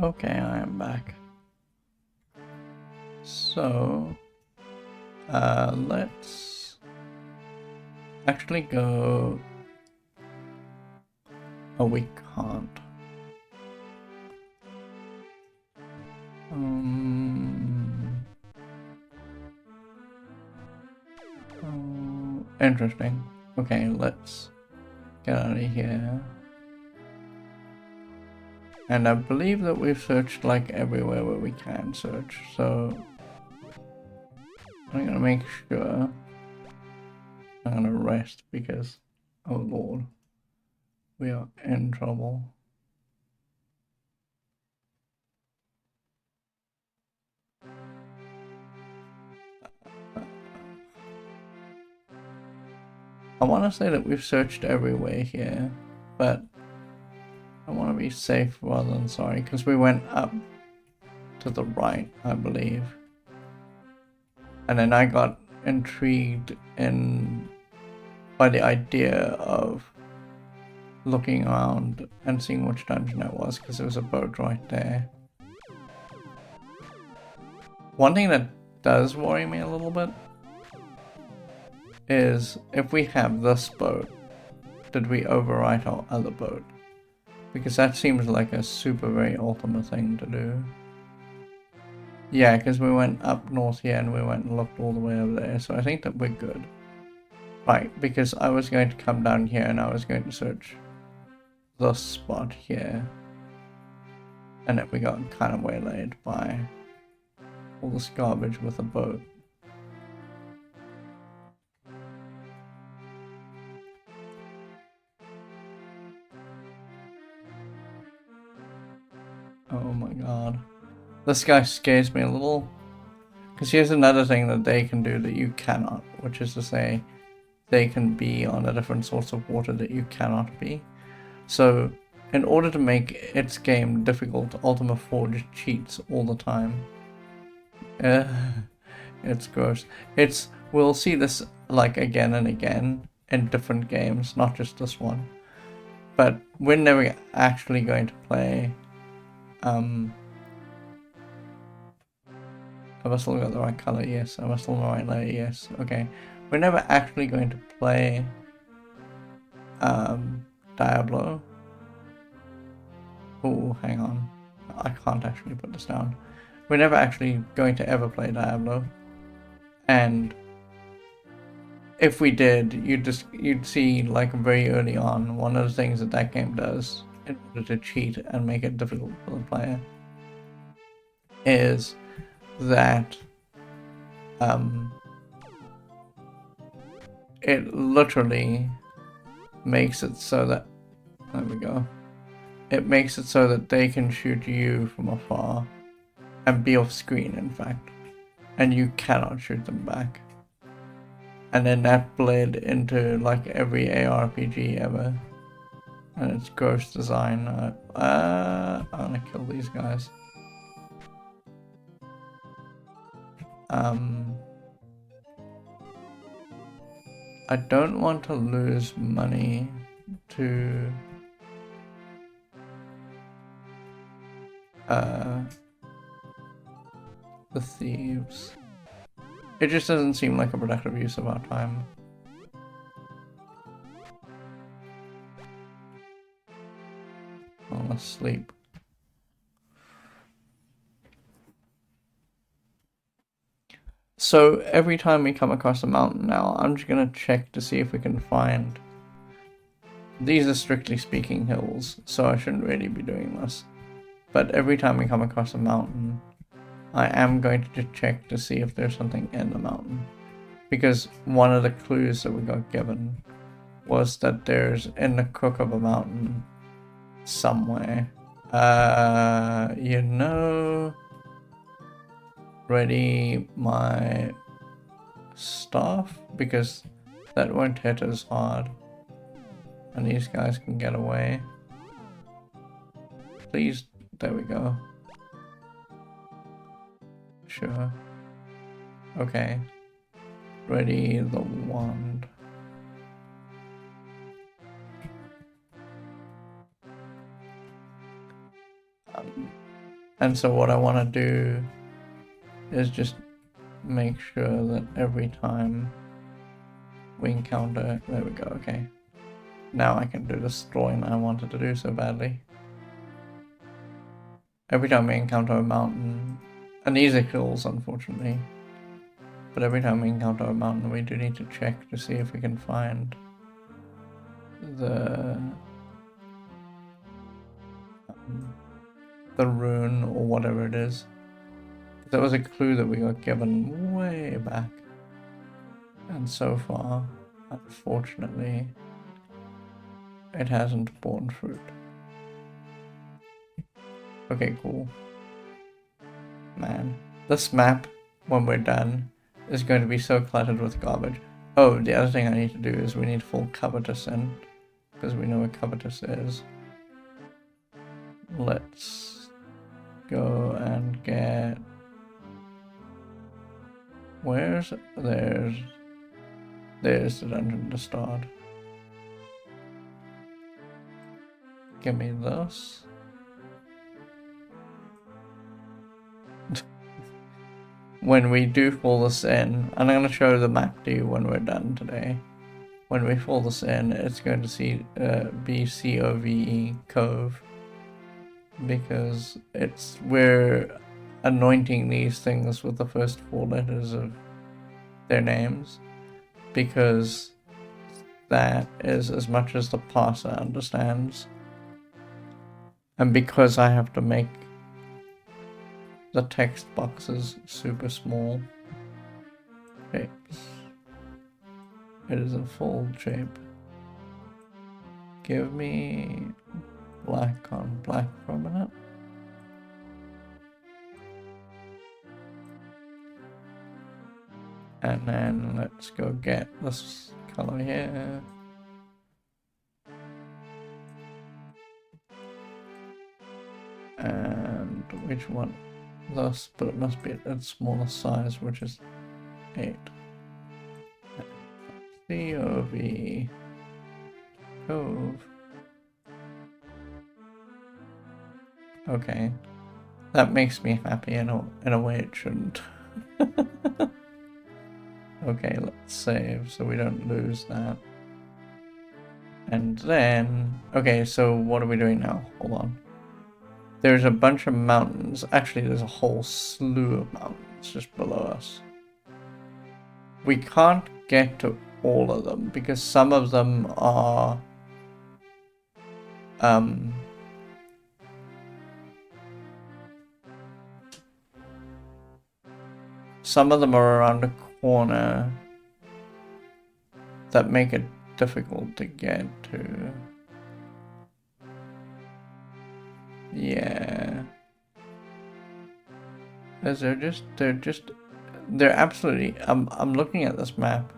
Okay, I am back. So, let's actually go... Oh, we can't. Interesting. Okay, let's get out of here. And I believe that we've searched like everywhere where we can search, so I'm gonna make sure I'm gonna rest because, oh lord, we are in trouble. I want to say that we've searched everywhere here, but I want to be safe rather than sorry, because we went up to the right, I believe. And then I got intrigued by the idea of looking around and seeing which dungeon it was, because there was a boat right there. One thing that does worry me a little bit is if we have this boat, did we overwrite our other boat? Because that seems like a super very Ultima thing to do. Yeah, because we went up north here and we went and looked all the way over there, so I think that we're good. Right, because I was going to come down here and I was going to search this spot here. And then we got kind of waylaid by all this garbage with the boat. Oh my god. This guy scares me a little. Because here's another thing that they can do that you cannot, which is to say, they can be on a different source of water that you cannot be. So, in order to make its game difficult, Ultima Forge cheats all the time. It's gross. We'll see this like again and again in different games, not just this one. But we're never actually going to play. Have I still got the right color? Yes. Have I still got the right layer? Yes. Okay. We're never actually going to play Diablo. Oh, hang on. I can't actually put this down. We're never actually going to ever play Diablo. And if we did, you'd see like very early on, one of the things that that game does in order to cheat and make it difficult for the player is that it literally makes it so that, there we go, it makes it so that they can shoot you from afar and be off screen, in fact, and you cannot shoot them back. And then that bled into like every ARPG ever, and it's gross design. I'm gonna kill these guys. I don't want to lose money to the thieves. It just doesn't seem like a productive use of our time. I want to sleep. So every time we come across a mountain now, I'm just gonna check to see if we can find... These are strictly speaking hills, so I shouldn't really be doing this. But every time we come across a mountain, I am going to just check to see if there's something in the mountain. Because one of the clues that we got given was that there's in the crook of a mountain somewhere. You know... Ready my staff, because that won't hit as hard. And these guys can get away. Please, there we go. Sure. Okay. Ready the wand. And so what I want to do is just make sure that every time we encounter... There we go, okay. Now I can do the storyline I wanted to do so badly. Every time we encounter a mountain, and these are hills unfortunately, but every time we encounter a mountain we do need to check to see if we can find the rune or whatever it is. That was a clue that we got given way back, and so far, unfortunately, it hasn't borne fruit. Okay, cool. Man, this map, when we're done, is going to be so cluttered with garbage. Oh, the other thing I need to do is we need full covetous in, because we know what covetous is. Let's go and get... Where's... There's the dungeon to start. Give me this. When we do fill this in, and I'm going to show the map to you when we're done today. When we fill this in, it's going to be COVE, Cove, because we're anointing these things with the first 4 letters of their names, because that is as much as the parser understands, and because I have to make the text boxes super small. Shapes. It is a full shape. Give me black on black for a minute. And then let's go get this color here. And which one? This, but it must be at its smaller size, which is 8. COV Cove. Okay, that makes me happy in a way it shouldn't. Okay, let's save so we don't lose that. And then, okay, so what are we doing now? Hold on. There's a bunch of mountains. Actually, there's a whole slew of mountains just below us. We can't get to all of them because some of them are some of them are around a corner that make it difficult to get to. Yeah. As they're absolutely, I'm looking at this map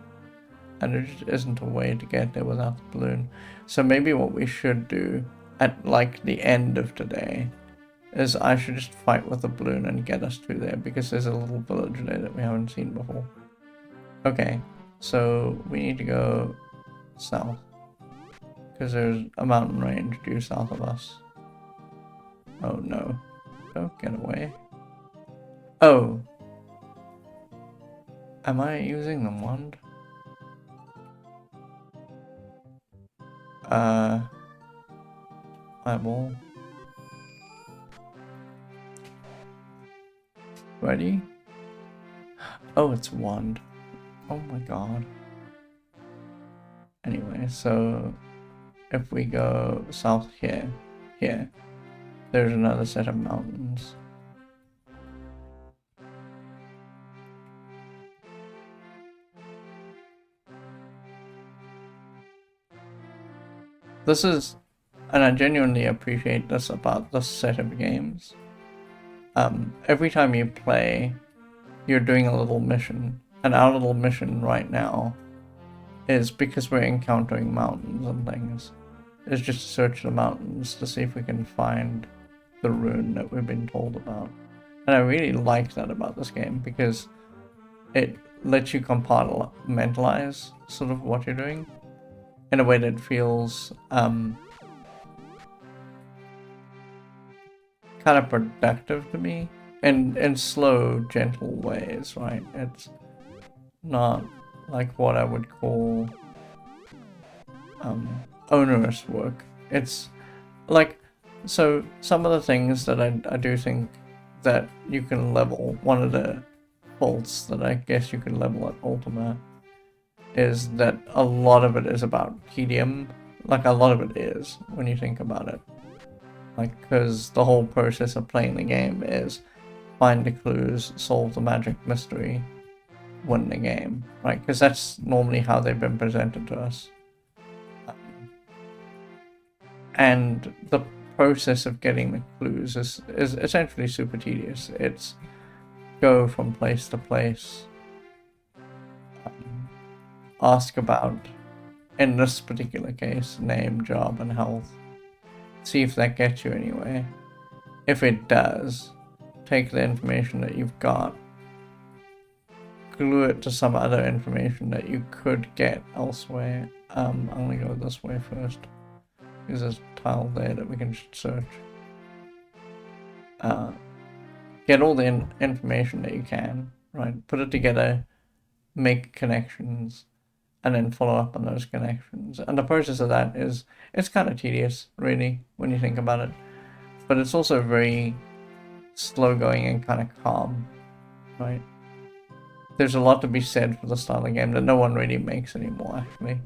and there just isn't a way to get there without the balloon. So maybe what we should do at like the end of today is I should just fight with the balloon and get us through there, because there's a little village there that we haven't seen before. Okay, so we need to go south, because there's a mountain range due south of us. Oh no, don't get away. Oh, am I using the wand? Eyeball. Ready? Oh, it's wand. Oh my god. Anyway, so if we go south here, there's another set of mountains. This is, and I genuinely appreciate this about this set of games. Every time you play, you're doing a little mission, and our little mission right now is, because we're encountering mountains and things, is just to search the mountains to see if we can find the rune that we've been told about. And I really like that about this game, because it lets you compartmentalize sort of what you're doing in a way that feels kind kind of productive to me in slow, gentle ways, right? It's not like what I would call onerous work. It's like, so some of the things that I do think that you can level, one of the faults that I guess you can level at Ultima is that a lot of it is about tedium. Like, a lot of it is, when you think about it. Like, because the whole process of playing the game is find the clues, solve the magic mystery, win the game, right? Because that's normally how they've been presented to us. And the process of getting the clues is essentially super tedious. It's go from place to place, ask about, in this particular case, name, job, and health. See if that gets you anywhere. If it does, take the information that you've got, glue it to some other information that you could get elsewhere. I'm gonna go this way first, because there's a tile there that we can just search. Get all the information that you can, right? Put it together, make connections, and then follow up on those connections. And the process of that is, it's kind of tedious, really, when you think about it. But it's also very slow going and kind of calm, right? There's a lot to be said for the style of the game that no one really makes anymore, actually.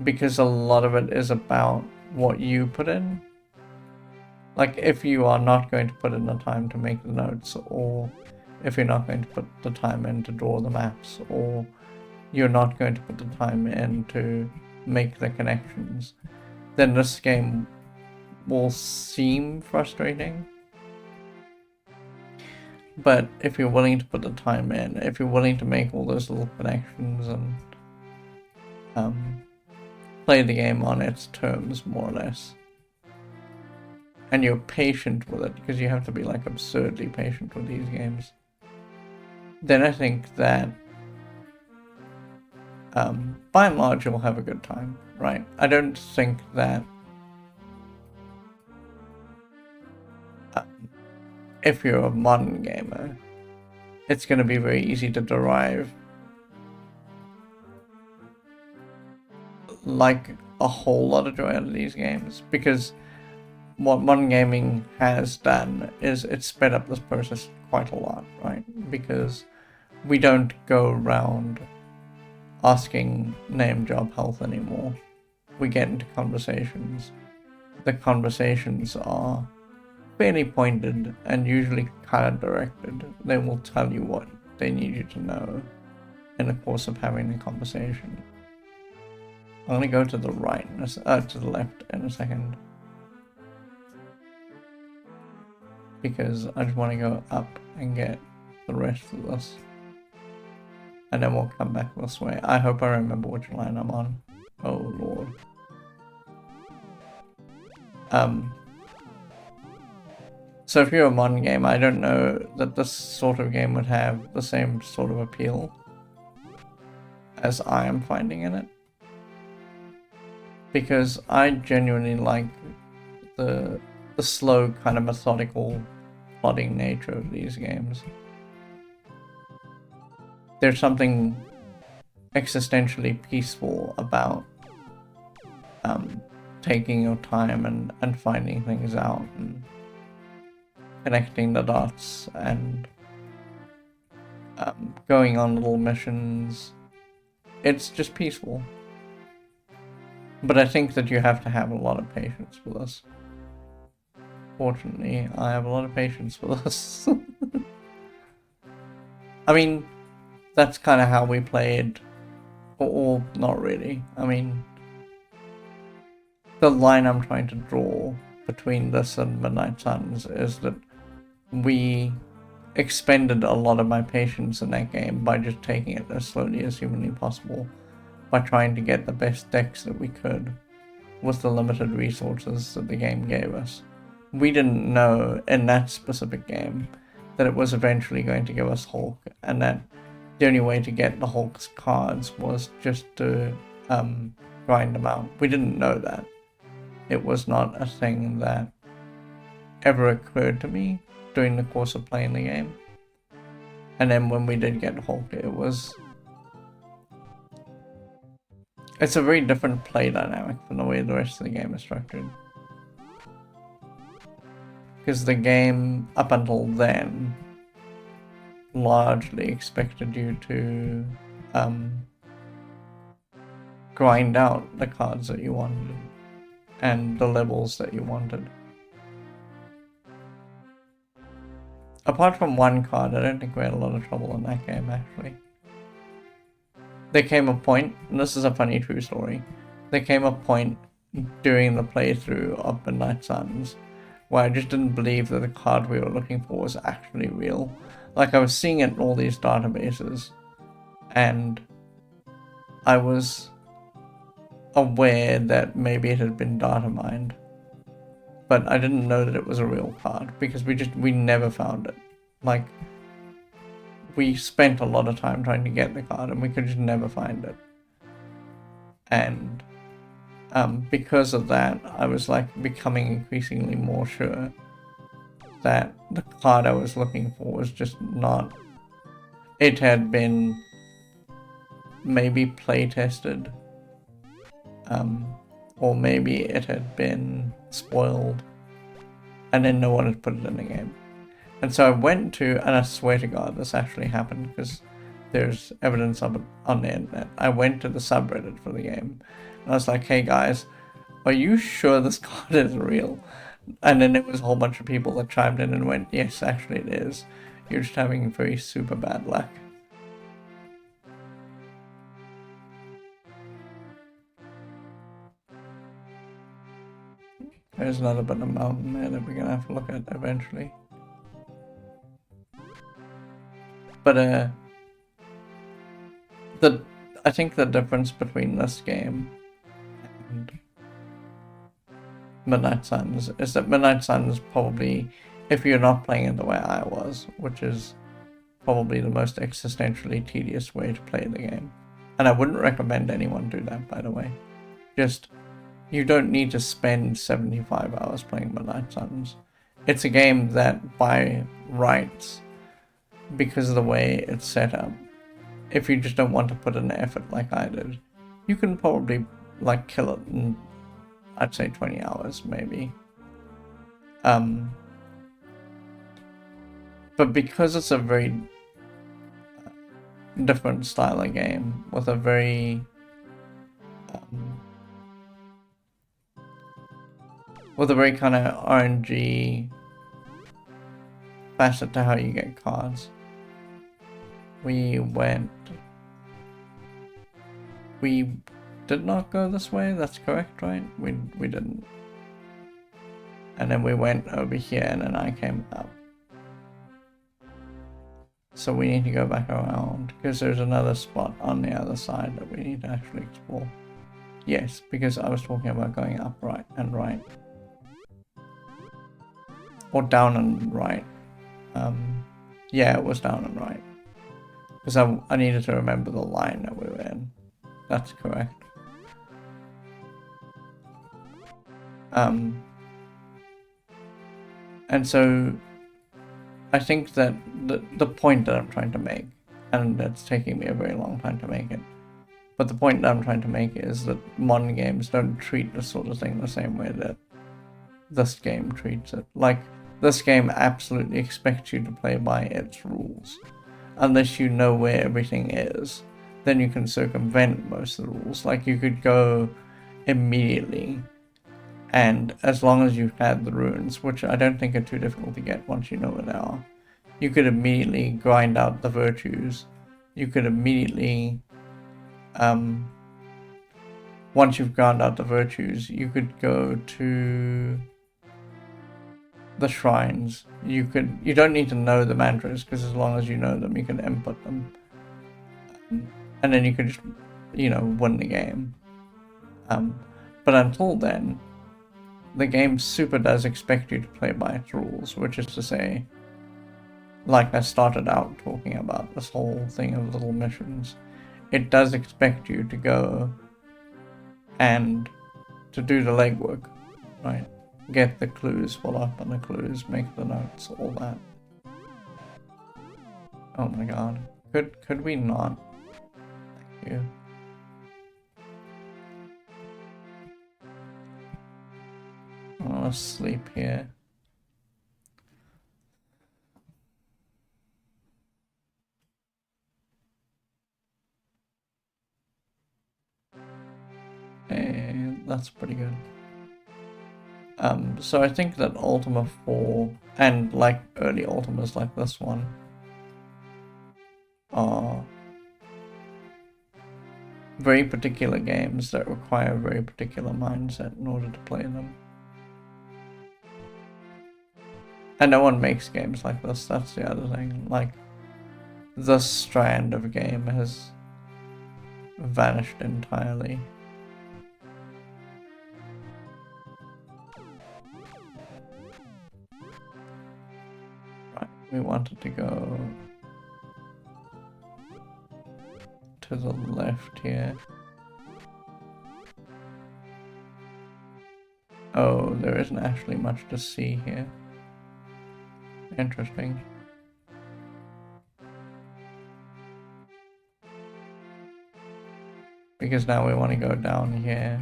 Because a lot of it is about what you put in. Like, if you are not going to put in the time to make the notes, or if you're not going to put the time in to draw the maps, or you're not going to put the time in to make the connections, then this game will seem frustrating. But if you're willing to put the time in, if you're willing to make all those little connections and play the game on its terms, more or less, and you're patient with it, because you have to be like absurdly patient with these games, then I think that by and large you'll have a good time, right? I don't think that if you're a modern gamer, it's going to be very easy to derive like a whole lot of joy out of these games, because what modern gaming has done is it's sped up this process quite a lot, right? Because we don't go around asking name, job, health anymore. We get into conversations. The conversations are fairly pointed and usually kind of directed. They will tell you what they need you to know in the course of having the conversation. I'm gonna go to the right, to the left in a second, because I just want to go up and get the rest of this, and then we'll come back this way. I hope I remember which line I'm on. Oh lord. So if you're a modern game, I don't know that this sort of game would have the same sort of appeal as I am finding in it, because I genuinely like the slow, kind of methodical plotting nature of these games. There's something existentially peaceful about taking your time and finding things out and connecting the dots and going on little missions. It's just peaceful. But I think that you have to have a lot of patience with this. Fortunately, I have a lot of patience with this. I mean, that's kind of how we played, or not really. I mean, the line I'm trying to draw between this and Midnight Suns is that we expended a lot of my patience in that game by just taking it as slowly as humanly possible, by trying to get the best decks that we could with the limited resources that the game gave us. We didn't know in that specific game that it was eventually going to give us Hulk, and that the only way to get the Hulk's cards was just to grind them out. We didn't know that. it was not a thing that ever occurred to me during the course of playing the game. And then when we did get Hulk, it's a very different play dynamic from the way the rest of the game is structured. Because the game, up until then, largely expected you to grind out the cards that you wanted and the levels that you wanted. Apart from one card, I don't think we had a lot of trouble in that game, actually. There came a point, and this is a funny true story, there came a point during the playthrough of Midnight Suns where I just didn't believe that the card we were looking for was actually real. Like, I was seeing it in all these databases, and I was aware that maybe it had been data mined, but I didn't know that it was a real card because we never found it. Like, we spent a lot of time trying to get the card and we could just never find it. And because of that, I was like becoming increasingly more sure that the card I was looking for was just not. It had been maybe play tested, or maybe it had been spoiled, and then no one had put it in the game. And so I went to, and I swear to God this actually happened because there's evidence of it on the internet. I went to the subreddit for the game, and I was like, hey guys, are you sure this card is real? And then there was a whole bunch of people that chimed in and went, yes, actually it is. You're just having very super bad luck. There's another bit of mountain there that we're gonna have to look at eventually. But I think the difference between this game and Midnight Suns is that Midnight Suns probably, if you're not playing it the way I was, which is probably the most existentially tedious way to play the game. And I wouldn't recommend anyone do that, by the way. Just, you don't need to spend 75 hours playing Midnight Suns. It's a game that, by rights, because of the way it's set up, if you just don't want to put in the effort like I did, you can probably like kill it in, I'd say, 20 hours maybe. But because it's a very different style of game with a very kind of RNG facet to how you get cards, we did not go this way, that's correct, right? We didn't. And then we went over here and then I came up. So we need to go back around because there's another spot on the other side that we need to actually explore. Yes, because I was talking about going up right and right. Or down and right. Yeah, it was down and right. Because I needed to remember the line that we were in. That's correct. And so I think that the point that I'm trying to make, and it's taking me a very long time to make it, but the point that I'm trying to make is that modern games don't treat this sort of thing the same way that this game treats it. Like, this game absolutely expects you to play by its rules. Unless you know where everything is, then you can circumvent most of the rules. Like, you could go immediately, and as long as you've had the runes, which I don't think are too difficult to get once you know where they are, you could immediately grind out the virtues. You could immediately, once you've ground out the virtues, you could go to the shrines. You don't need to know the mantras, because as long as you know them, you can input them. And then you could just, win the game. But until then, the game super does expect you to play by its rules, which is to say, like I started out talking about this whole thing of little missions, it does expect you to go and to do the legwork Right. Get the clues, follow up on the clues, make the notes, all that. Oh my god. Could we not? Thank you. I wanna sleep here. And that's pretty good. So I think that Ultima 4 and like early Ultimas like this one are very particular games that require a very particular mindset in order to play them. And no one makes games like this, that's the other thing. Like, this strand of a game has vanished entirely. Right, we wanted to go to the left here. Oh, there isn't actually much to see here. Interesting. Because now we want to go down here.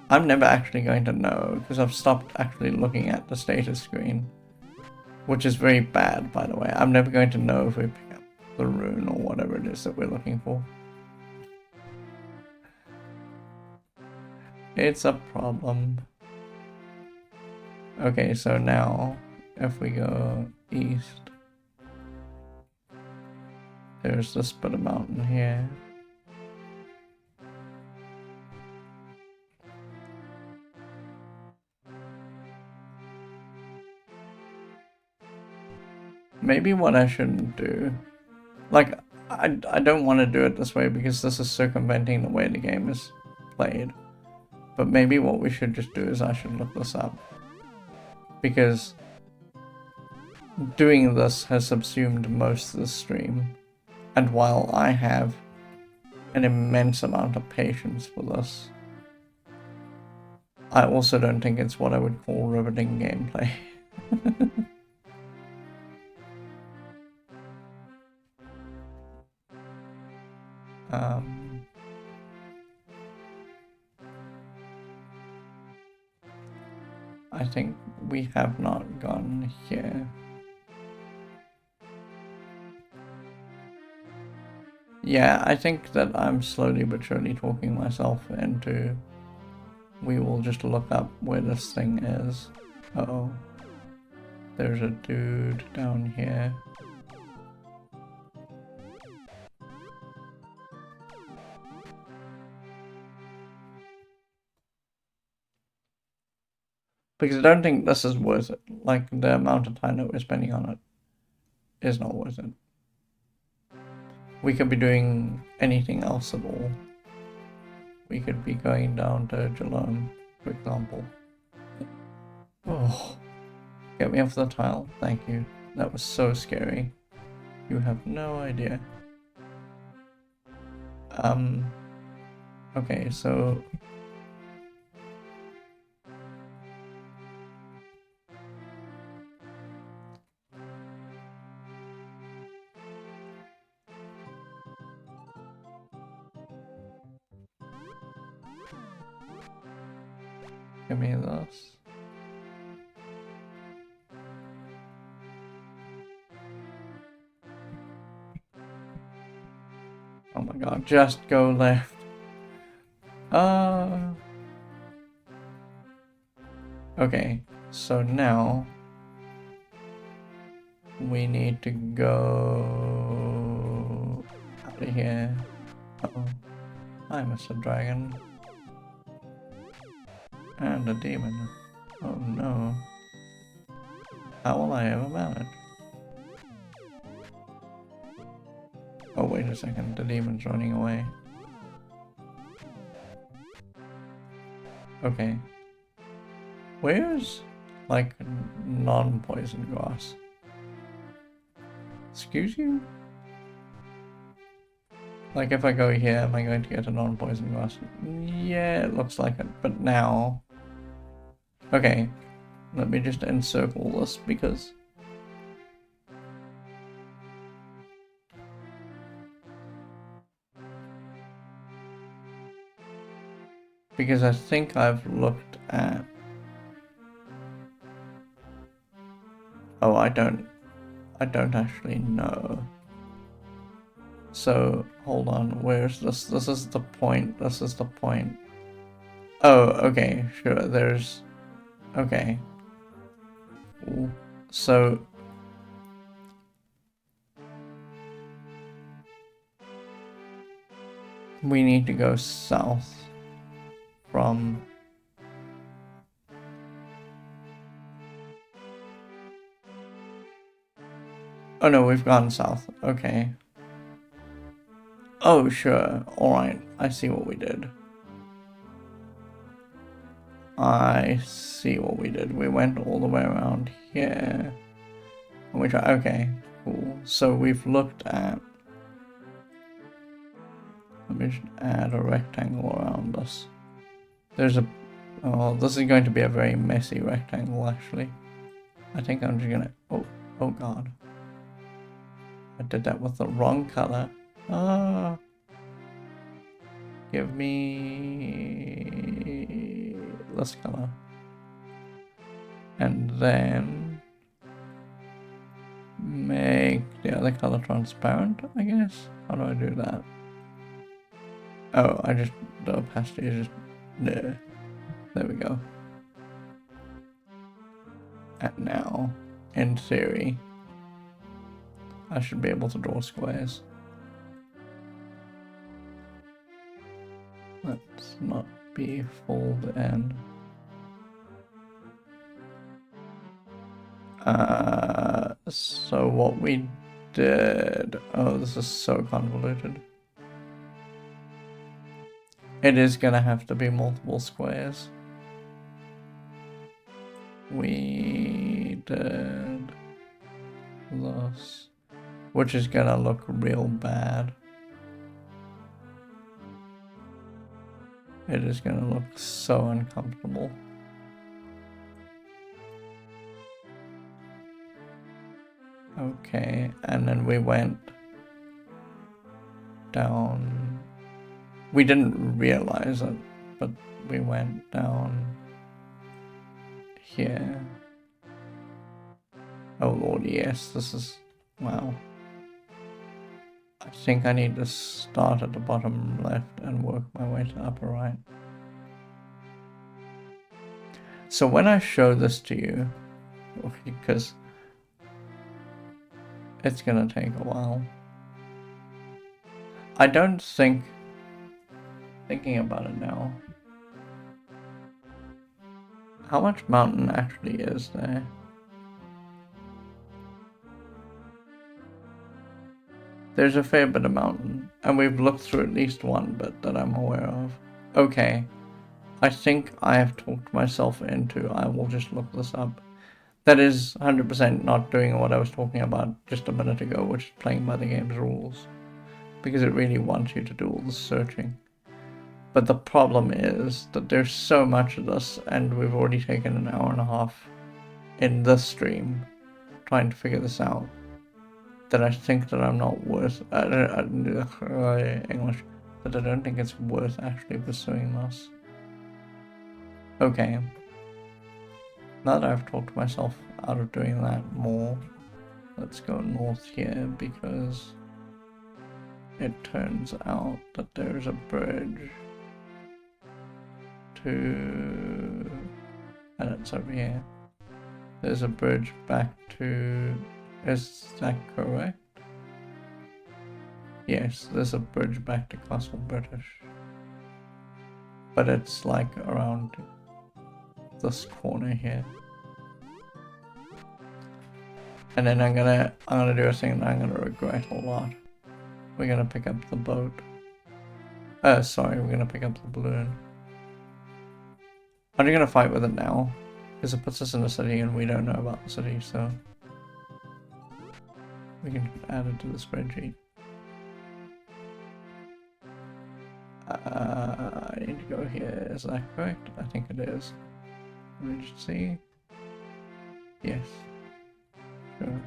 I'm never actually going to know, because I've stopped actually looking at the status screen. Which is very bad, by the way. I'm never going to know if we pick up the rune or whatever it is that we're looking for. It's a problem. Okay, so now, if we go east, there's this bit of mountain here. Maybe what I shouldn't do, like, I don't want to do it this way because this is circumventing the way the game is played. But maybe what we should just do is I should look this up. Because doing this has subsumed most of the stream. And while I have an immense amount of patience for this, I also don't think it's what I would call riveting gameplay. I think we have not gone here. Yeah, I think that I'm slowly but surely talking myself into... We will just look up where this thing is. Uh-oh. There's a dude down here. Because I don't think this is worth it. Like, the amount of time that we're spending on it is not worth it. We could be doing anything else at all. We could be going down to Geelong, for example. Oh, get me off the tile. Thank you. That was so scary. You have no idea. Okay, so... Give me this. Oh my god, just go left. Okay, so now we need to go out of here. Uh-oh. Hi, Mr. Dragon. And a demon. Oh no. How will I ever manage? Oh, wait a second. The demon's running away. Okay. Where's, like, non-poison grass? Excuse you? Like if I go here, am I going to get a non-poison grass? Yeah, it looks like it. But now... Okay, let me just encircle this because... Because I think I've looked at... Oh, I don't actually know. So, hold on, where's this? This is the point, this is the point. Oh, okay, sure, there's... Okay. Cool. So... We need to go south from... Oh no, we've gone south. Okay. Oh, sure. Alright. I see what we did. I see what we did. We went all the way around here. And we tried. Okay, cool. So we've looked at... Let me just add a rectangle around this. There's a... Oh, this is going to be a very messy rectangle, actually. I think I'm just gonna... Oh god. I did that with the wrong color. Ah. Give me this color. And then make the other color transparent, I guess. How do I do that? Oh, the opacity is just there. There we go. And now, in theory, I should be able to draw squares. Let's not be fold in. So what we did... Oh, this is so convoluted. It is gonna have to be multiple squares. We did this, which is gonna look real bad. It is gonna look so uncomfortable. Okay, and then we went down. We didn't realize it, but we went down here. Oh lord, yes, this is... Wow. I think I need to start at the bottom left and work my way to upper right. So when I show this to you, because it's gonna take a while, I don't think, thinking about it now, how much mountain actually is there? There's a fair bit of mountain, and we've looked through at least one bit that I'm aware of. Okay, I think I have talked myself into, I will just look this up. That is 100% not doing what I was talking about just a minute ago, which is playing by the game's rules. Because it really wants you to do all the searching. But the problem is that there's so much of this, and we've already taken an hour and a half in this stream trying to figure this out, that I think that I'm not worth... English. That I don't think it's worth actually pursuing this. Okay. Now that I've talked myself out of doing that more, let's go north here, because it turns out that there's a bridge to... and it's over here. There's a bridge back to... Is that correct? Yes, there's a bridge back to Castle British. But it's like around this corner here. And then I'm gonna do a thing that I'm gonna regret a lot. We're gonna pick up the boat. Sorry, we're gonna pick up the balloon. I'm gonna fight with it now, because it puts us in the city and we don't know about the city, so we can add it to the spreadsheet. I need to go here. Is that correct? I think it is. Let me just see. Yes. Sure.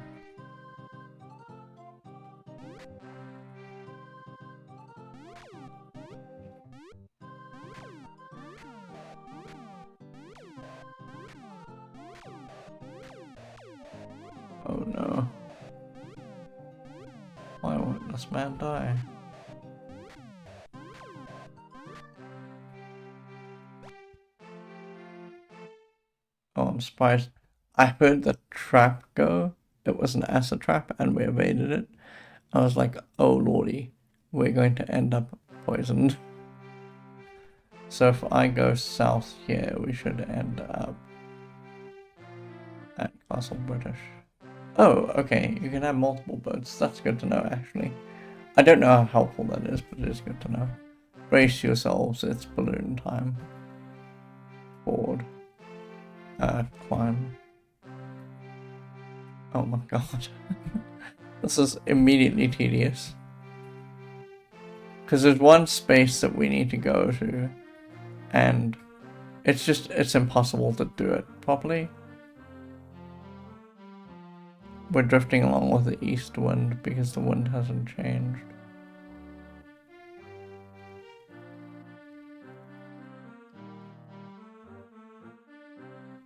Oh no. Why won't this man die? Oh, I'm surprised. I heard the trap go. It was an acid trap and we evaded it. I was like, oh lordy, we're going to end up poisoned. So if I go south here, we should end up at Castle British. Oh, okay, you can have multiple boats. That's good to know, actually. I don't know how helpful that is, but it is good to know. Brace yourselves, it's balloon time. Board. Climb. Oh my god. This is immediately tedious. Because there's one space that we need to go to, and it's impossible to do it properly. We're drifting along with the east wind because the wind hasn't changed.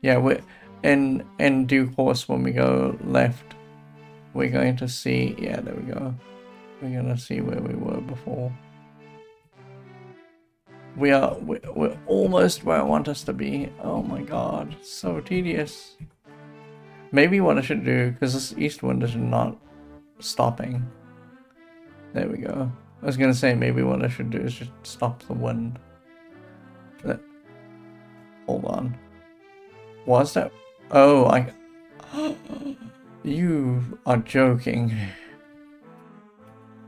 Yeah, we're in due course when we go left, we're going to see, yeah, there we go. We're gonna see where we were before. We're almost where I want us to be. Oh my god, so tedious. Maybe what I should do, because this east wind is not stopping. There we go. I was gonna say maybe what I should do is just stop the wind. Hold on. Was that? Oh, you are joking.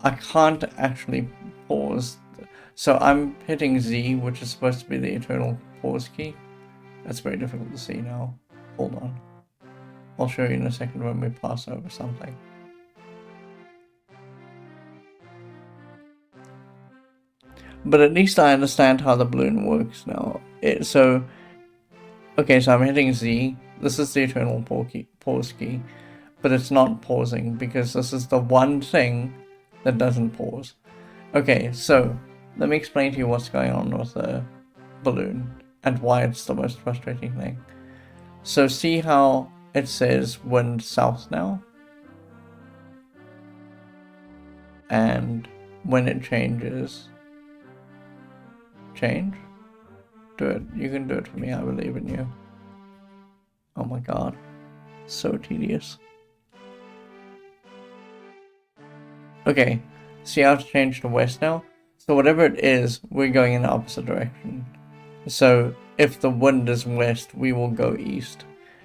I can't actually pause. So I'm hitting Z, which is supposed to be the eternal pause key. That's very difficult to see now. Hold on. I'll show you in a second when we pass over something. But at least I understand how the balloon works now. Okay, so I'm hitting Z. This is the eternal pause key. But it's not pausing because this is the one thing that doesn't pause. Okay, so let me explain to you what's going on with the balloon and why it's the most frustrating thing. So see how it says wind south now? And when it changes, change? Do it. You can do it for me. I believe in you. Oh my god. So tedious. Okay, see how it's changed to west now? So whatever it is, we're going in the opposite direction. So if the wind is west, we will go east.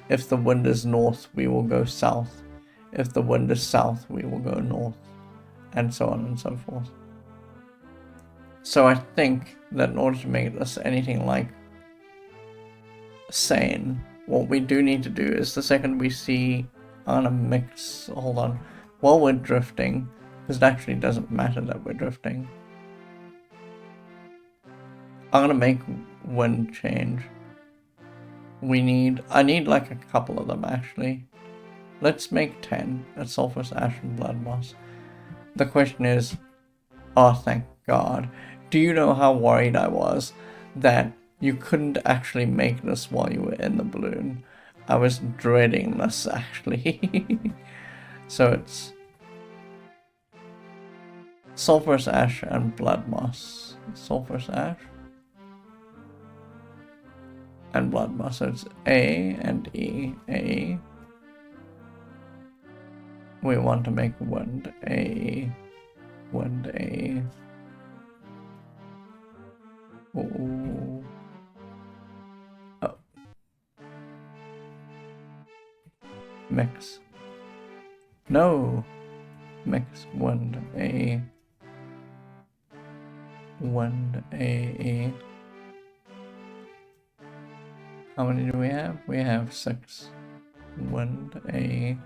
If the wind is north, we will go south. If the wind is south, we will go north. And so on and so forth. So I think that in order to make this anything like sane, what we do need to do is the second we see on a mix, hold on, while we're drifting, because it actually doesn't matter that we're drifting, I'm gonna make wind change. I need like a couple of them actually. Let's make 10 at Sulphurous Ash and Blood Moss. The question is, oh thank god, do you know how worried I was that you couldn't actually make this while you were in the balloon? I was dreading this actually. So it's Sulphurous Ash and Blood Moss. Sulphurous Ash and Blood Moss. So it's A and E. A. We want to make wind A. Wind A. Ooh. Oh. Mix. No. Mix wind A. Wind A. How many do we have? We have 6. Wind A.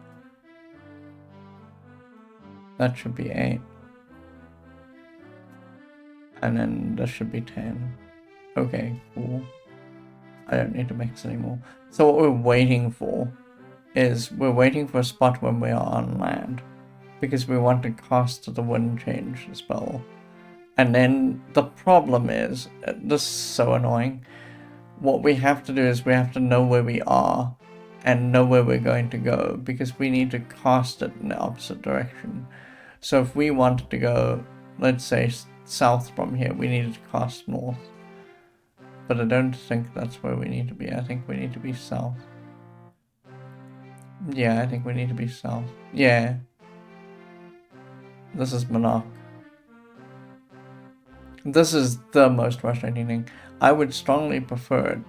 That should be 8. And then this should be 10. Okay, cool. I don't need to mix anymore. So what we're waiting for is we're waiting for a spot when we are on land, because we want to cast the wind change spell. And then the problem is, this is so annoying, what we have to do is we have to know where we are and know where we're going to go, because we need to cast it in the opposite direction. So if we wanted to go, let's say, south from here, we needed to cast north. But I don't think that's where we need to be. I think we need to be south. Yeah, I think we need to be south. Yeah. This is Monarch. This is the most frustrating thing. I would strongly prefer it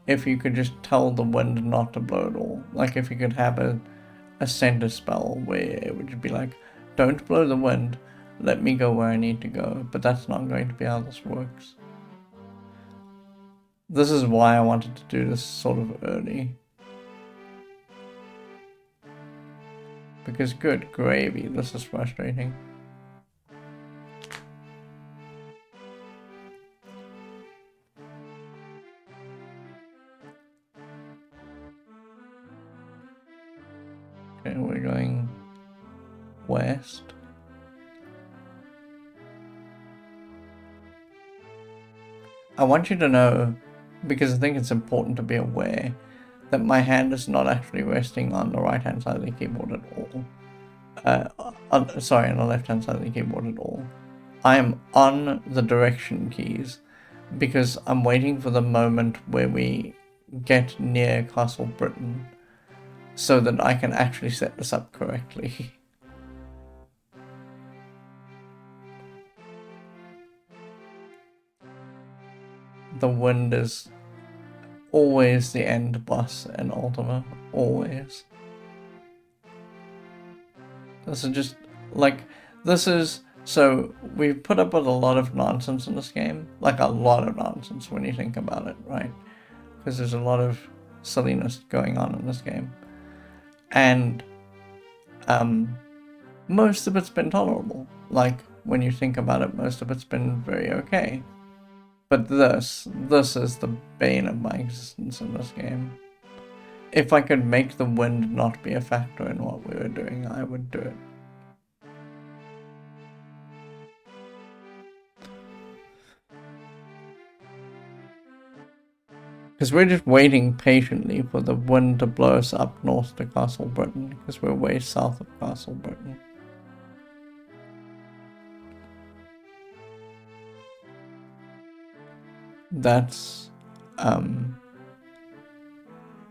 if you could just tell the wind not to blow at all. Like if you could have a center spell where it would be like, don't blow the wind, let me go where I need to go. But that's not going to be how this works. This is why I wanted to do this sort of early. Because good gravy, this is frustrating. Okay, we're going west. I want you to know, because I think it's important to be aware, that my hand is not actually resting on the right hand side of the keyboard at all. Sorry, on the left hand side of the keyboard at all. I am on the direction keys because I'm waiting for the moment where we get near Castle Britain so that I can actually set this up correctly. The wind is always the end boss in Ultima. Always. This is just, like, this is, so we've put up with a lot of nonsense in this game. Like, a lot of nonsense when you think about it, right? Because there's a lot of silliness going on in this game. And, most of it's been tolerable. Like, when you think about it, most of it's been very okay. But this is the bane of my existence in this game. If I could make the wind not be a factor in what we were doing, I would do it. Because we're just waiting patiently for the wind to blow us up north to Castle Britain, because we're way south of Castle Britain. That's,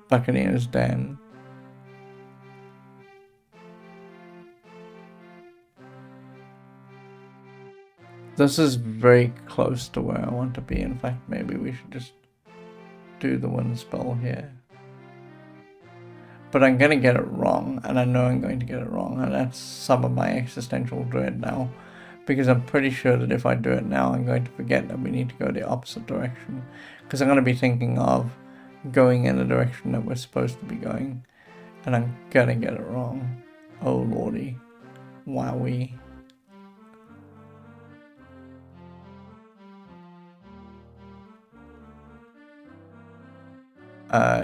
Buccaneer's Den. This is very close to where I want to be. In fact, maybe we should just do the wind spell here. But I'm gonna get it wrong, and I know I'm going to get it wrong, and that's some of my existential dread now. Because I'm pretty sure that if I do it now, I'm going to forget that we need to go the opposite direction. Because I'm going to be thinking of going in the direction that we're supposed to be going. And I'm going to get it wrong. Oh lordy. Wowee.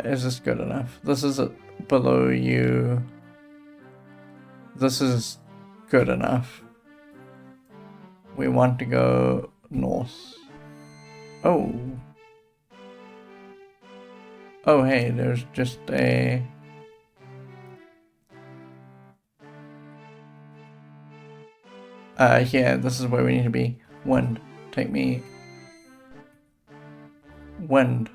Is this good enough? This is below you. This is good enough. We want to go north. Oh. Oh, hey, there's just a... yeah, this is where we need to be. Wind. Take me... Wind.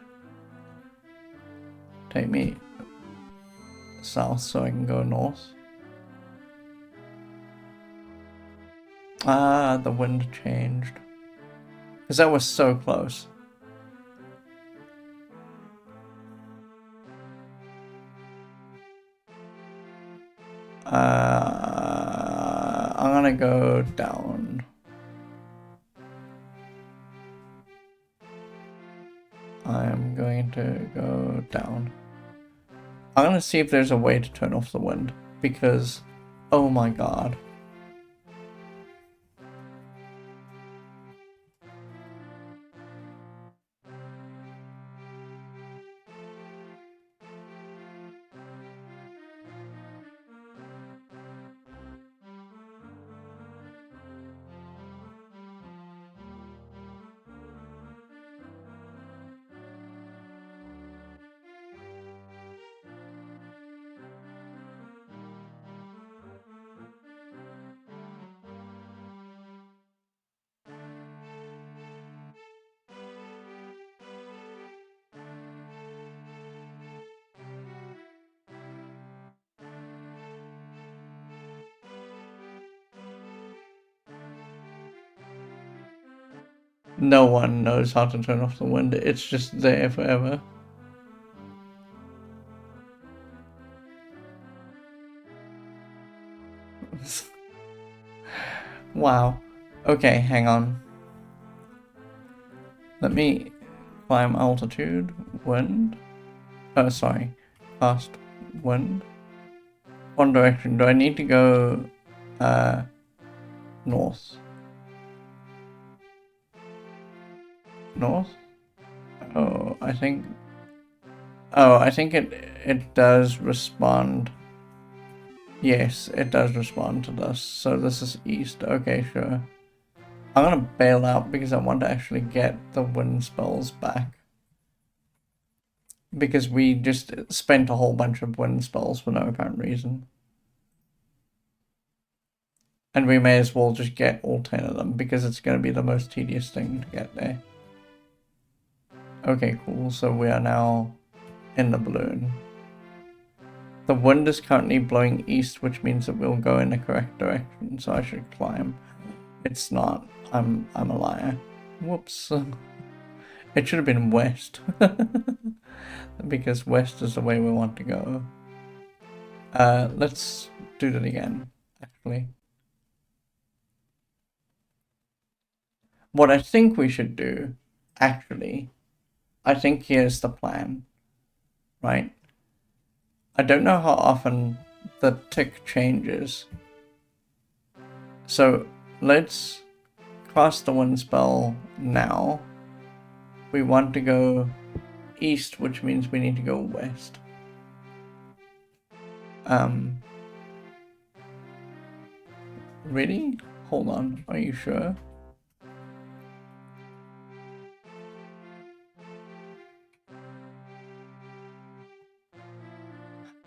Take me south so I can go north. Ah, the wind changed. Because that was so close. I'm gonna go down. I'm going to go down. I'm gonna see if there's a way to turn off the wind, because, oh my god. No one knows how to turn off the wind. It's just there forever. Wow. Okay, hang on. Let me climb altitude, wind. Oh, sorry. Fast wind. One direction. Do I need to go north? North? Oh, I think it does respond. Yes, it does respond to this. So this is east. Okay, sure. I'm gonna bail out because I want to actually get the wind spells back. Because we just spent a whole bunch of wind spells for no apparent reason. And we may as well just get all 10 of them because it's going to be the most tedious thing to get there. Okay, cool. So we are now in the balloon. The wind is currently blowing east, which means that we'll go in the correct direction. So I should climb. It's not. I'm a liar. Whoops. It should have been west. Because west is the way we want to go. Let's do that again, actually. What I think we should do, actually, I think here's the plan, right? I don't know how often the tick changes. So let's cast the wind spell now. We want to go east, which means we need to go west. Really? Hold on, are you sure?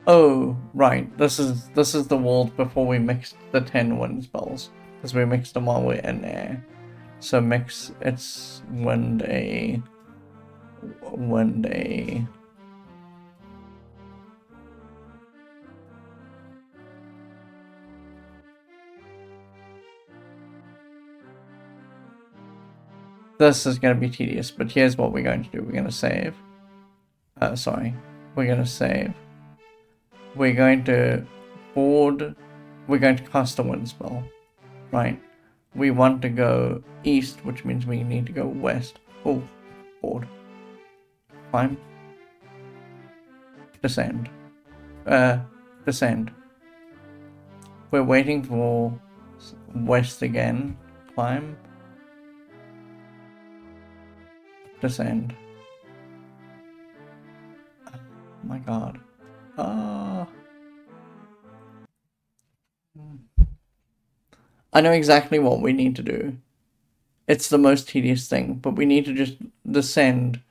Oh, right. This is the world before we mixed the 10 wind spells. Because we mixed them while we're in there. So mix it's wind a. This is going to be tedious, but here's what we're going to do. We're going to save. Sorry. We're going to save. We're going to board. We're going to cast a wind spell. Right. We want to go east, which means we need to go west. Oh, board. Climb. Descend. Descend. We're waiting for west again. Climb. Descend. Oh my god. I know exactly what we need to do. It's the most tedious thing, but we need to just descend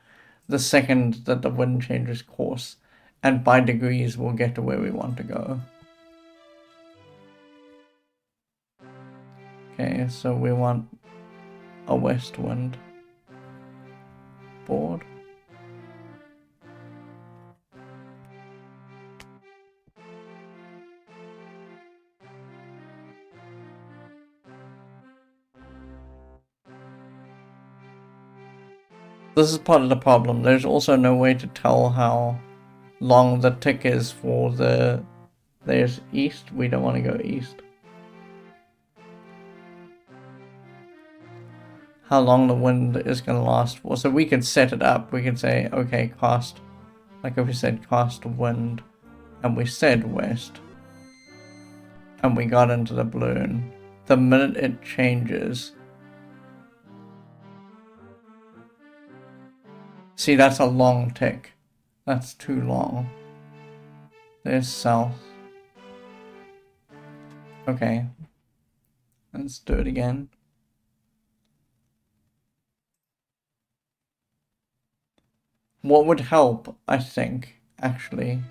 the second that the wind changes course, and by degrees we'll get to where we want to go. Okay, so we want a west wind. Board. This is part of the problem. There's also no way to tell how long the tick is for there's east. We don't want to go east. How long the wind is going to last for. So we could set it up. We could say, okay, cast, like if we said cast wind, and we said west, and we got into the balloon. The minute it changes, see, that's a long tick. That's too long. There's south. Okay. Let's do it again. What would help, I think, actually,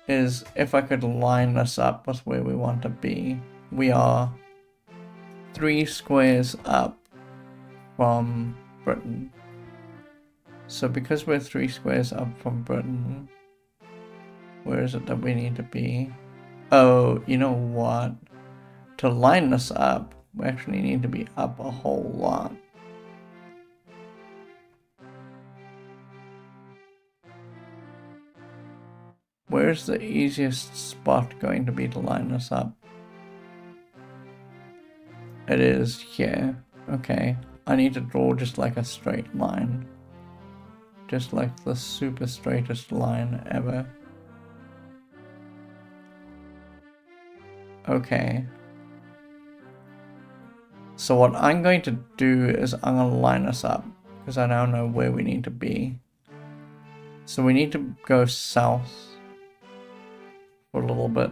is if I could line this up with where we want to be. We are 3 squares up from Britain. So because we're 3 squares up from Britain, where is it that we need to be? Oh, you know what? To line this up, we actually need to be up a whole lot. Where's the easiest spot going to be to line this up? It is here. Okay. I need to draw just like a straight line. Just like the super straightest line ever. Okay. So what I'm going to do is I'm going to line us up because I now know where we need to be. So we need to go south for a little bit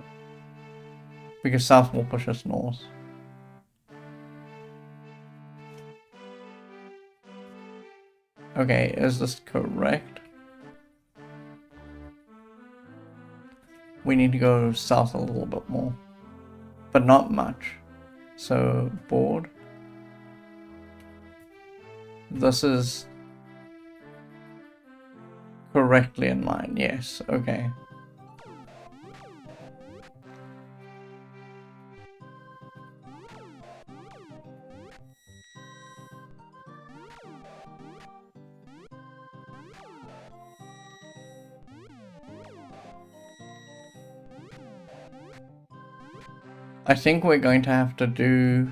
because south will push us north. Okay, is this correct? We need to go south a little bit more, but not much. So board. This is correctly in line, yes, okay. I think we're going to have to do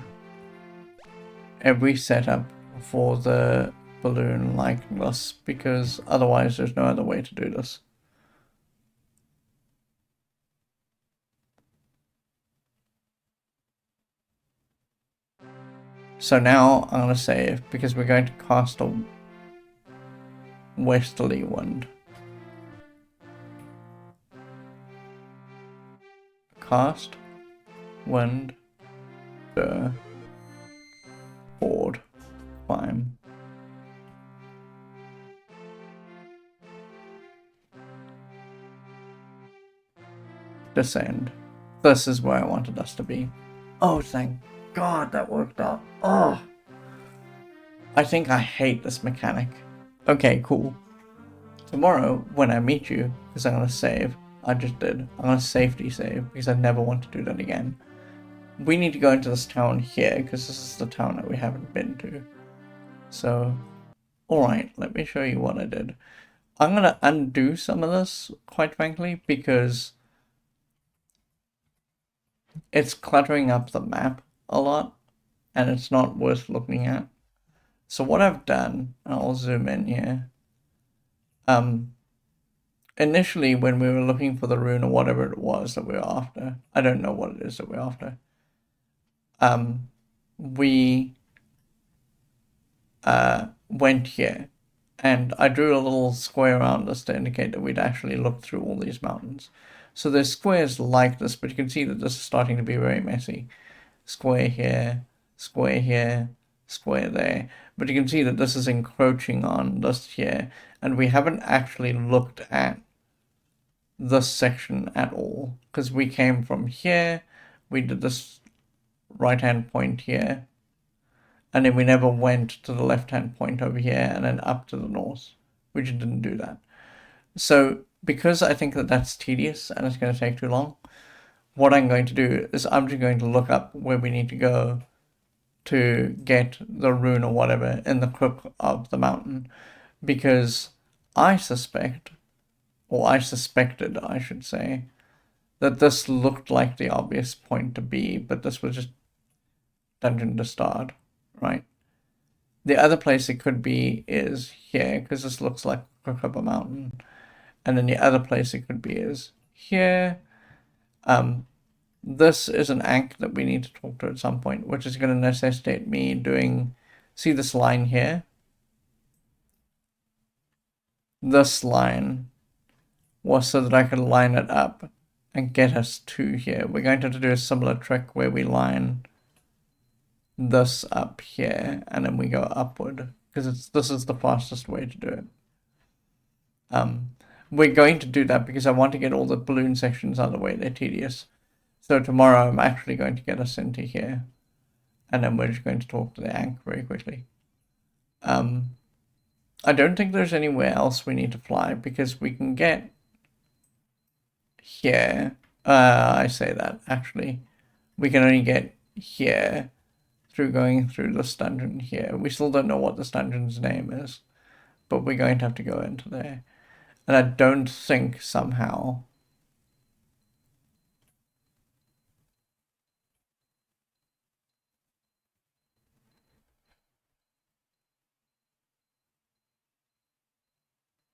every setup for the balloon like this because otherwise there's no other way to do this. So now I'm going to save because we're going to cast a westerly wind. Cast, wind, board, climb. Descend. This is where I wanted us to be. Oh, thank God that worked out. Oh, I think I hate this mechanic. Okay, cool. Tomorrow, when I meet you, because I'm going to save, I just did. I'm going to safety save because I never want to do that again. We need to go into this town here because this is the town that we haven't been to. So, alright, let me show you what I did. I'm going to undo some of this, quite frankly, because it's cluttering up the map a lot and it's not worth looking at. So what I've done, I'll zoom in here. Initially when we were looking for the rune or whatever it was that we were after, I don't know what it is that we're after. We went here and I drew a little square around us to indicate that we'd actually looked through all these mountains. So there's squares like this, but you can see that this is starting to be very messy. Square here, square here, square there. But you can see that this is encroaching on this here, and we haven't actually looked at this section at all, because we came from here, we did this right-hand point here, and then we never went to the left-hand point over here and then up to the north. We just didn't do that. So because I think that that's tedious and it's going to take too long, what I'm going to do is I'm just going to look up where we need to go to get the rune or whatever in the crook of the mountain, because I suspect, or I suspected, I should say, that this looked like the obvious point to be, but this was just dungeon to start, right? The other place it could be is here, because this looks like the crook of a mountain. And then the other place it could be is here. This is an ankh that we need to talk to at some point, which is going to necessitate me doing, see this line here? This line was so that I could line it up and get us to here. We're going to have to do a similar trick where we line this up here and then we go upward, because this is the fastest way to do it. We're going to do that because I want to get all the balloon sections out of the way. They're tedious. So tomorrow I'm actually going to get us into here, and then we're just going to talk to the ankh very quickly. I don't think there's anywhere else we need to fly, because we can get here. I say that, actually. We can only get here through going through this dungeon here. We still don't know what this dungeon's name is, but we're going to have to go into there. And I don't think somehow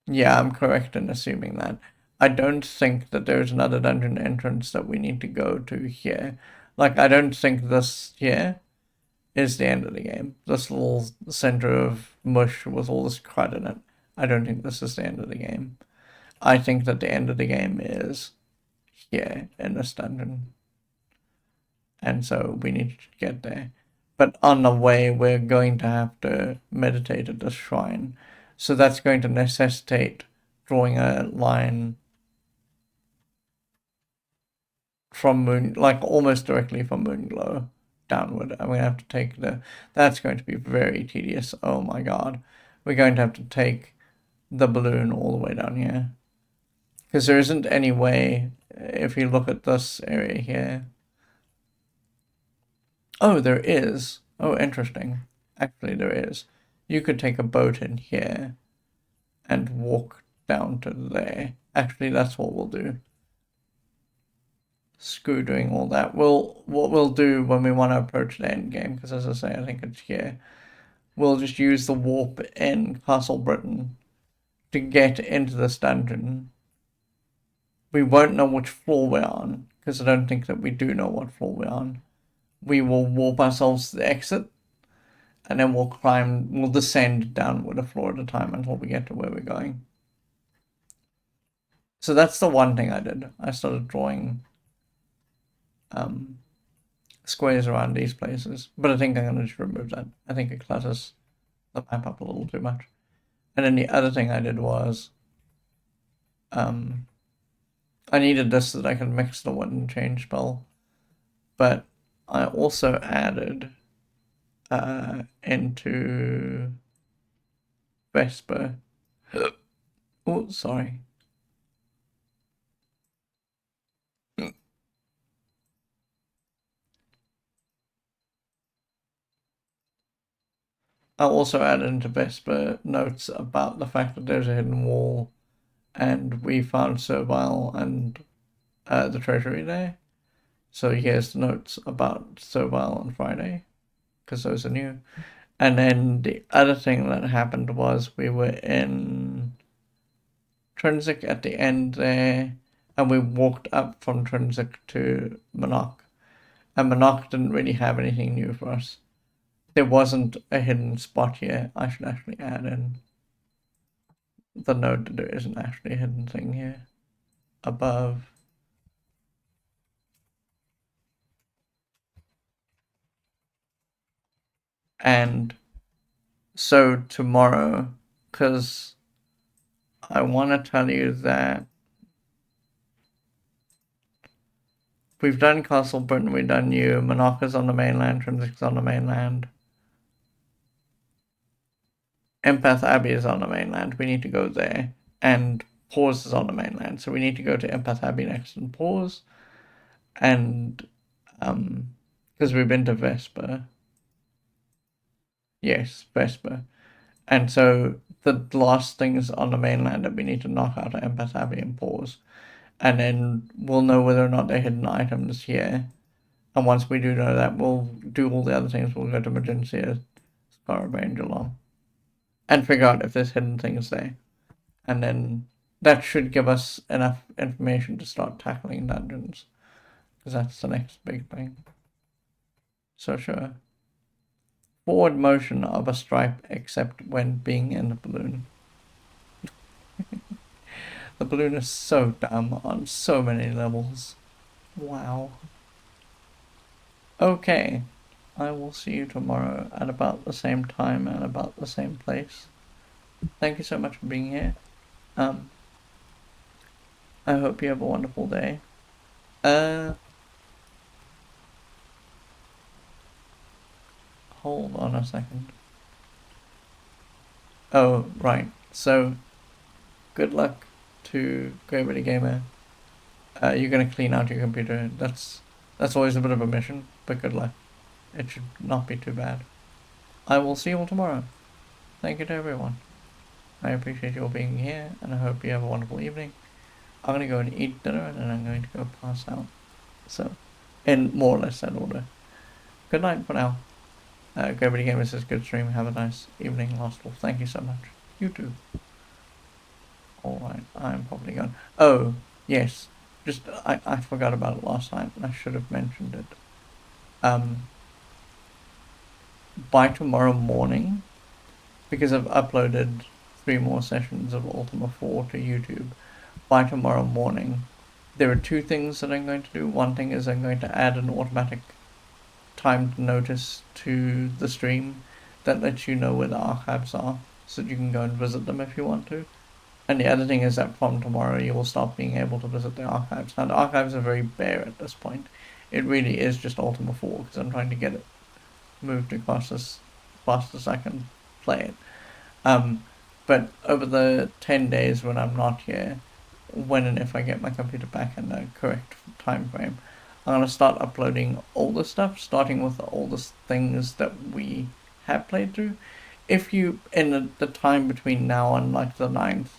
Yeah, I'm correct in assuming that. I don't think that there's another dungeon entrance that we need to go to here. Like, I don't think this here is the end of the game. This little center of mush with all this crud in it. I don't think this is the end of the game. I think that the end of the game is here in this dungeon. And so we need to get there. But on the way, we're going to have to meditate at this shrine. So that's going to necessitate drawing a line from moon, like almost directly from Moonglow downward. And we have to take that's going to be very tedious. Oh my god. We're going to have to take the balloon all the way down here. Because there isn't any way, if you look at this area here. Oh, there is. Oh, interesting. Actually, there is. You could take a boat in here and walk down to there. Actually, that's what we'll do. Screw doing all that. What we'll do when we want to approach the end game, because as I say, I think it's here. We'll just use the warp in Castle Britain to get into this dungeon. We won't know which floor we're on, because I don't think that we do know what floor we're on. We will warp ourselves to the exit, and then we'll descend downward a floor at a time until we get to where we're going. So that's the one thing I did. I started drawing squares around these places, but I think I'm going to just remove that. I think it clutters the map up a little too much. And then the other thing I did was I needed this so that I could mix the wind and change spell, but I also added into Vesper. Oh, sorry. I also added into Vesper notes about the fact that there's a hidden wall, and we found Servile and the treasury there. So here's the notes about Servile on Friday, because those are new. And then the other thing that happened was we were in Trinsic at the end there, and we walked up from Trinsic to Monarch. And Monarch didn't really have anything new for us. There wasn't a hidden spot here. I should actually add in the note that there isn't actually a hidden thing here above. And so tomorrow, because I want to tell you that we've done Castle Britain, we've done you, Monaco's on the mainland, Trinsic's on the mainland. Empath Abbey is on the mainland. We need to go there. And Pause is on the mainland. So we need to go to Empath Abbey next and Pause. And because we've been to Vesper. Yes, Vesper. And so the last things on the mainland that we need to knock out are Empath Abbey and Pause. And then we'll know whether or not they're hidden items here. And once we do know that, we'll do all the other things. We'll go to Magencia, Scarabane, Geelong, and figure out if there's hidden things there. And then that should give us enough information to start tackling dungeons, because that's the next big thing. So sure. Forward motion of a stripe except when being in the balloon. The balloon is so dumb on so many levels. Wow. Okay. I will see you tomorrow at about the same time and about the same place. Thank you so much for being here. I hope you have a wonderful day. Hold on a second. Oh, right. So, good luck to Gravity Gamer. You're gonna clean out your computer. That's always a bit of a mission, but good luck. It should not be too bad. I will see you all tomorrow. Thank you to everyone. I appreciate you all being here, and I hope you have a wonderful evening. I'm gonna go and eat dinner, and then I'm going to go pass out. So, in more or less that order. Good night for now. Gravity Gamer says good stream. Have a nice evening, Lost Wolf. Thank you so much. You too. Alright, I'm probably going. Oh, yes. Just, I forgot about it last night, and I should have mentioned it. By tomorrow morning, because I've uploaded 3 more sessions of Ultima 4 to YouTube, by tomorrow morning, there are 2 things that I'm going to do. One thing is I'm going to add an automatic timed notice to the stream that lets you know where the archives are, so that you can go and visit them if you want to. And the other thing is that from tomorrow you will start being able to visit the archives. Now the archives are very bare at this point. It really is just Ultima 4 because I'm trying to get it moved across as fast as I can play it. But over the 10 days when I'm not here, when and if I get my computer back in the correct time frame, I'm going to start uploading older stuff, starting with the oldest things that we have played through. If you, in the time between now and like the 9th,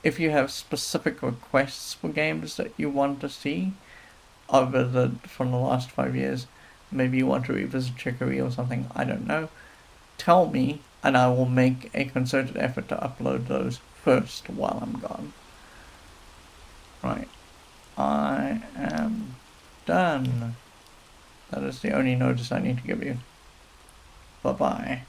if you have specific requests for games that you want to see over from the last 5 years, maybe you want to revisit Chicory or something, I don't know, tell me and I will make a concerted effort to upload those first while I'm gone. Right. I am done. That is the only notice I need to give you. Bye-bye.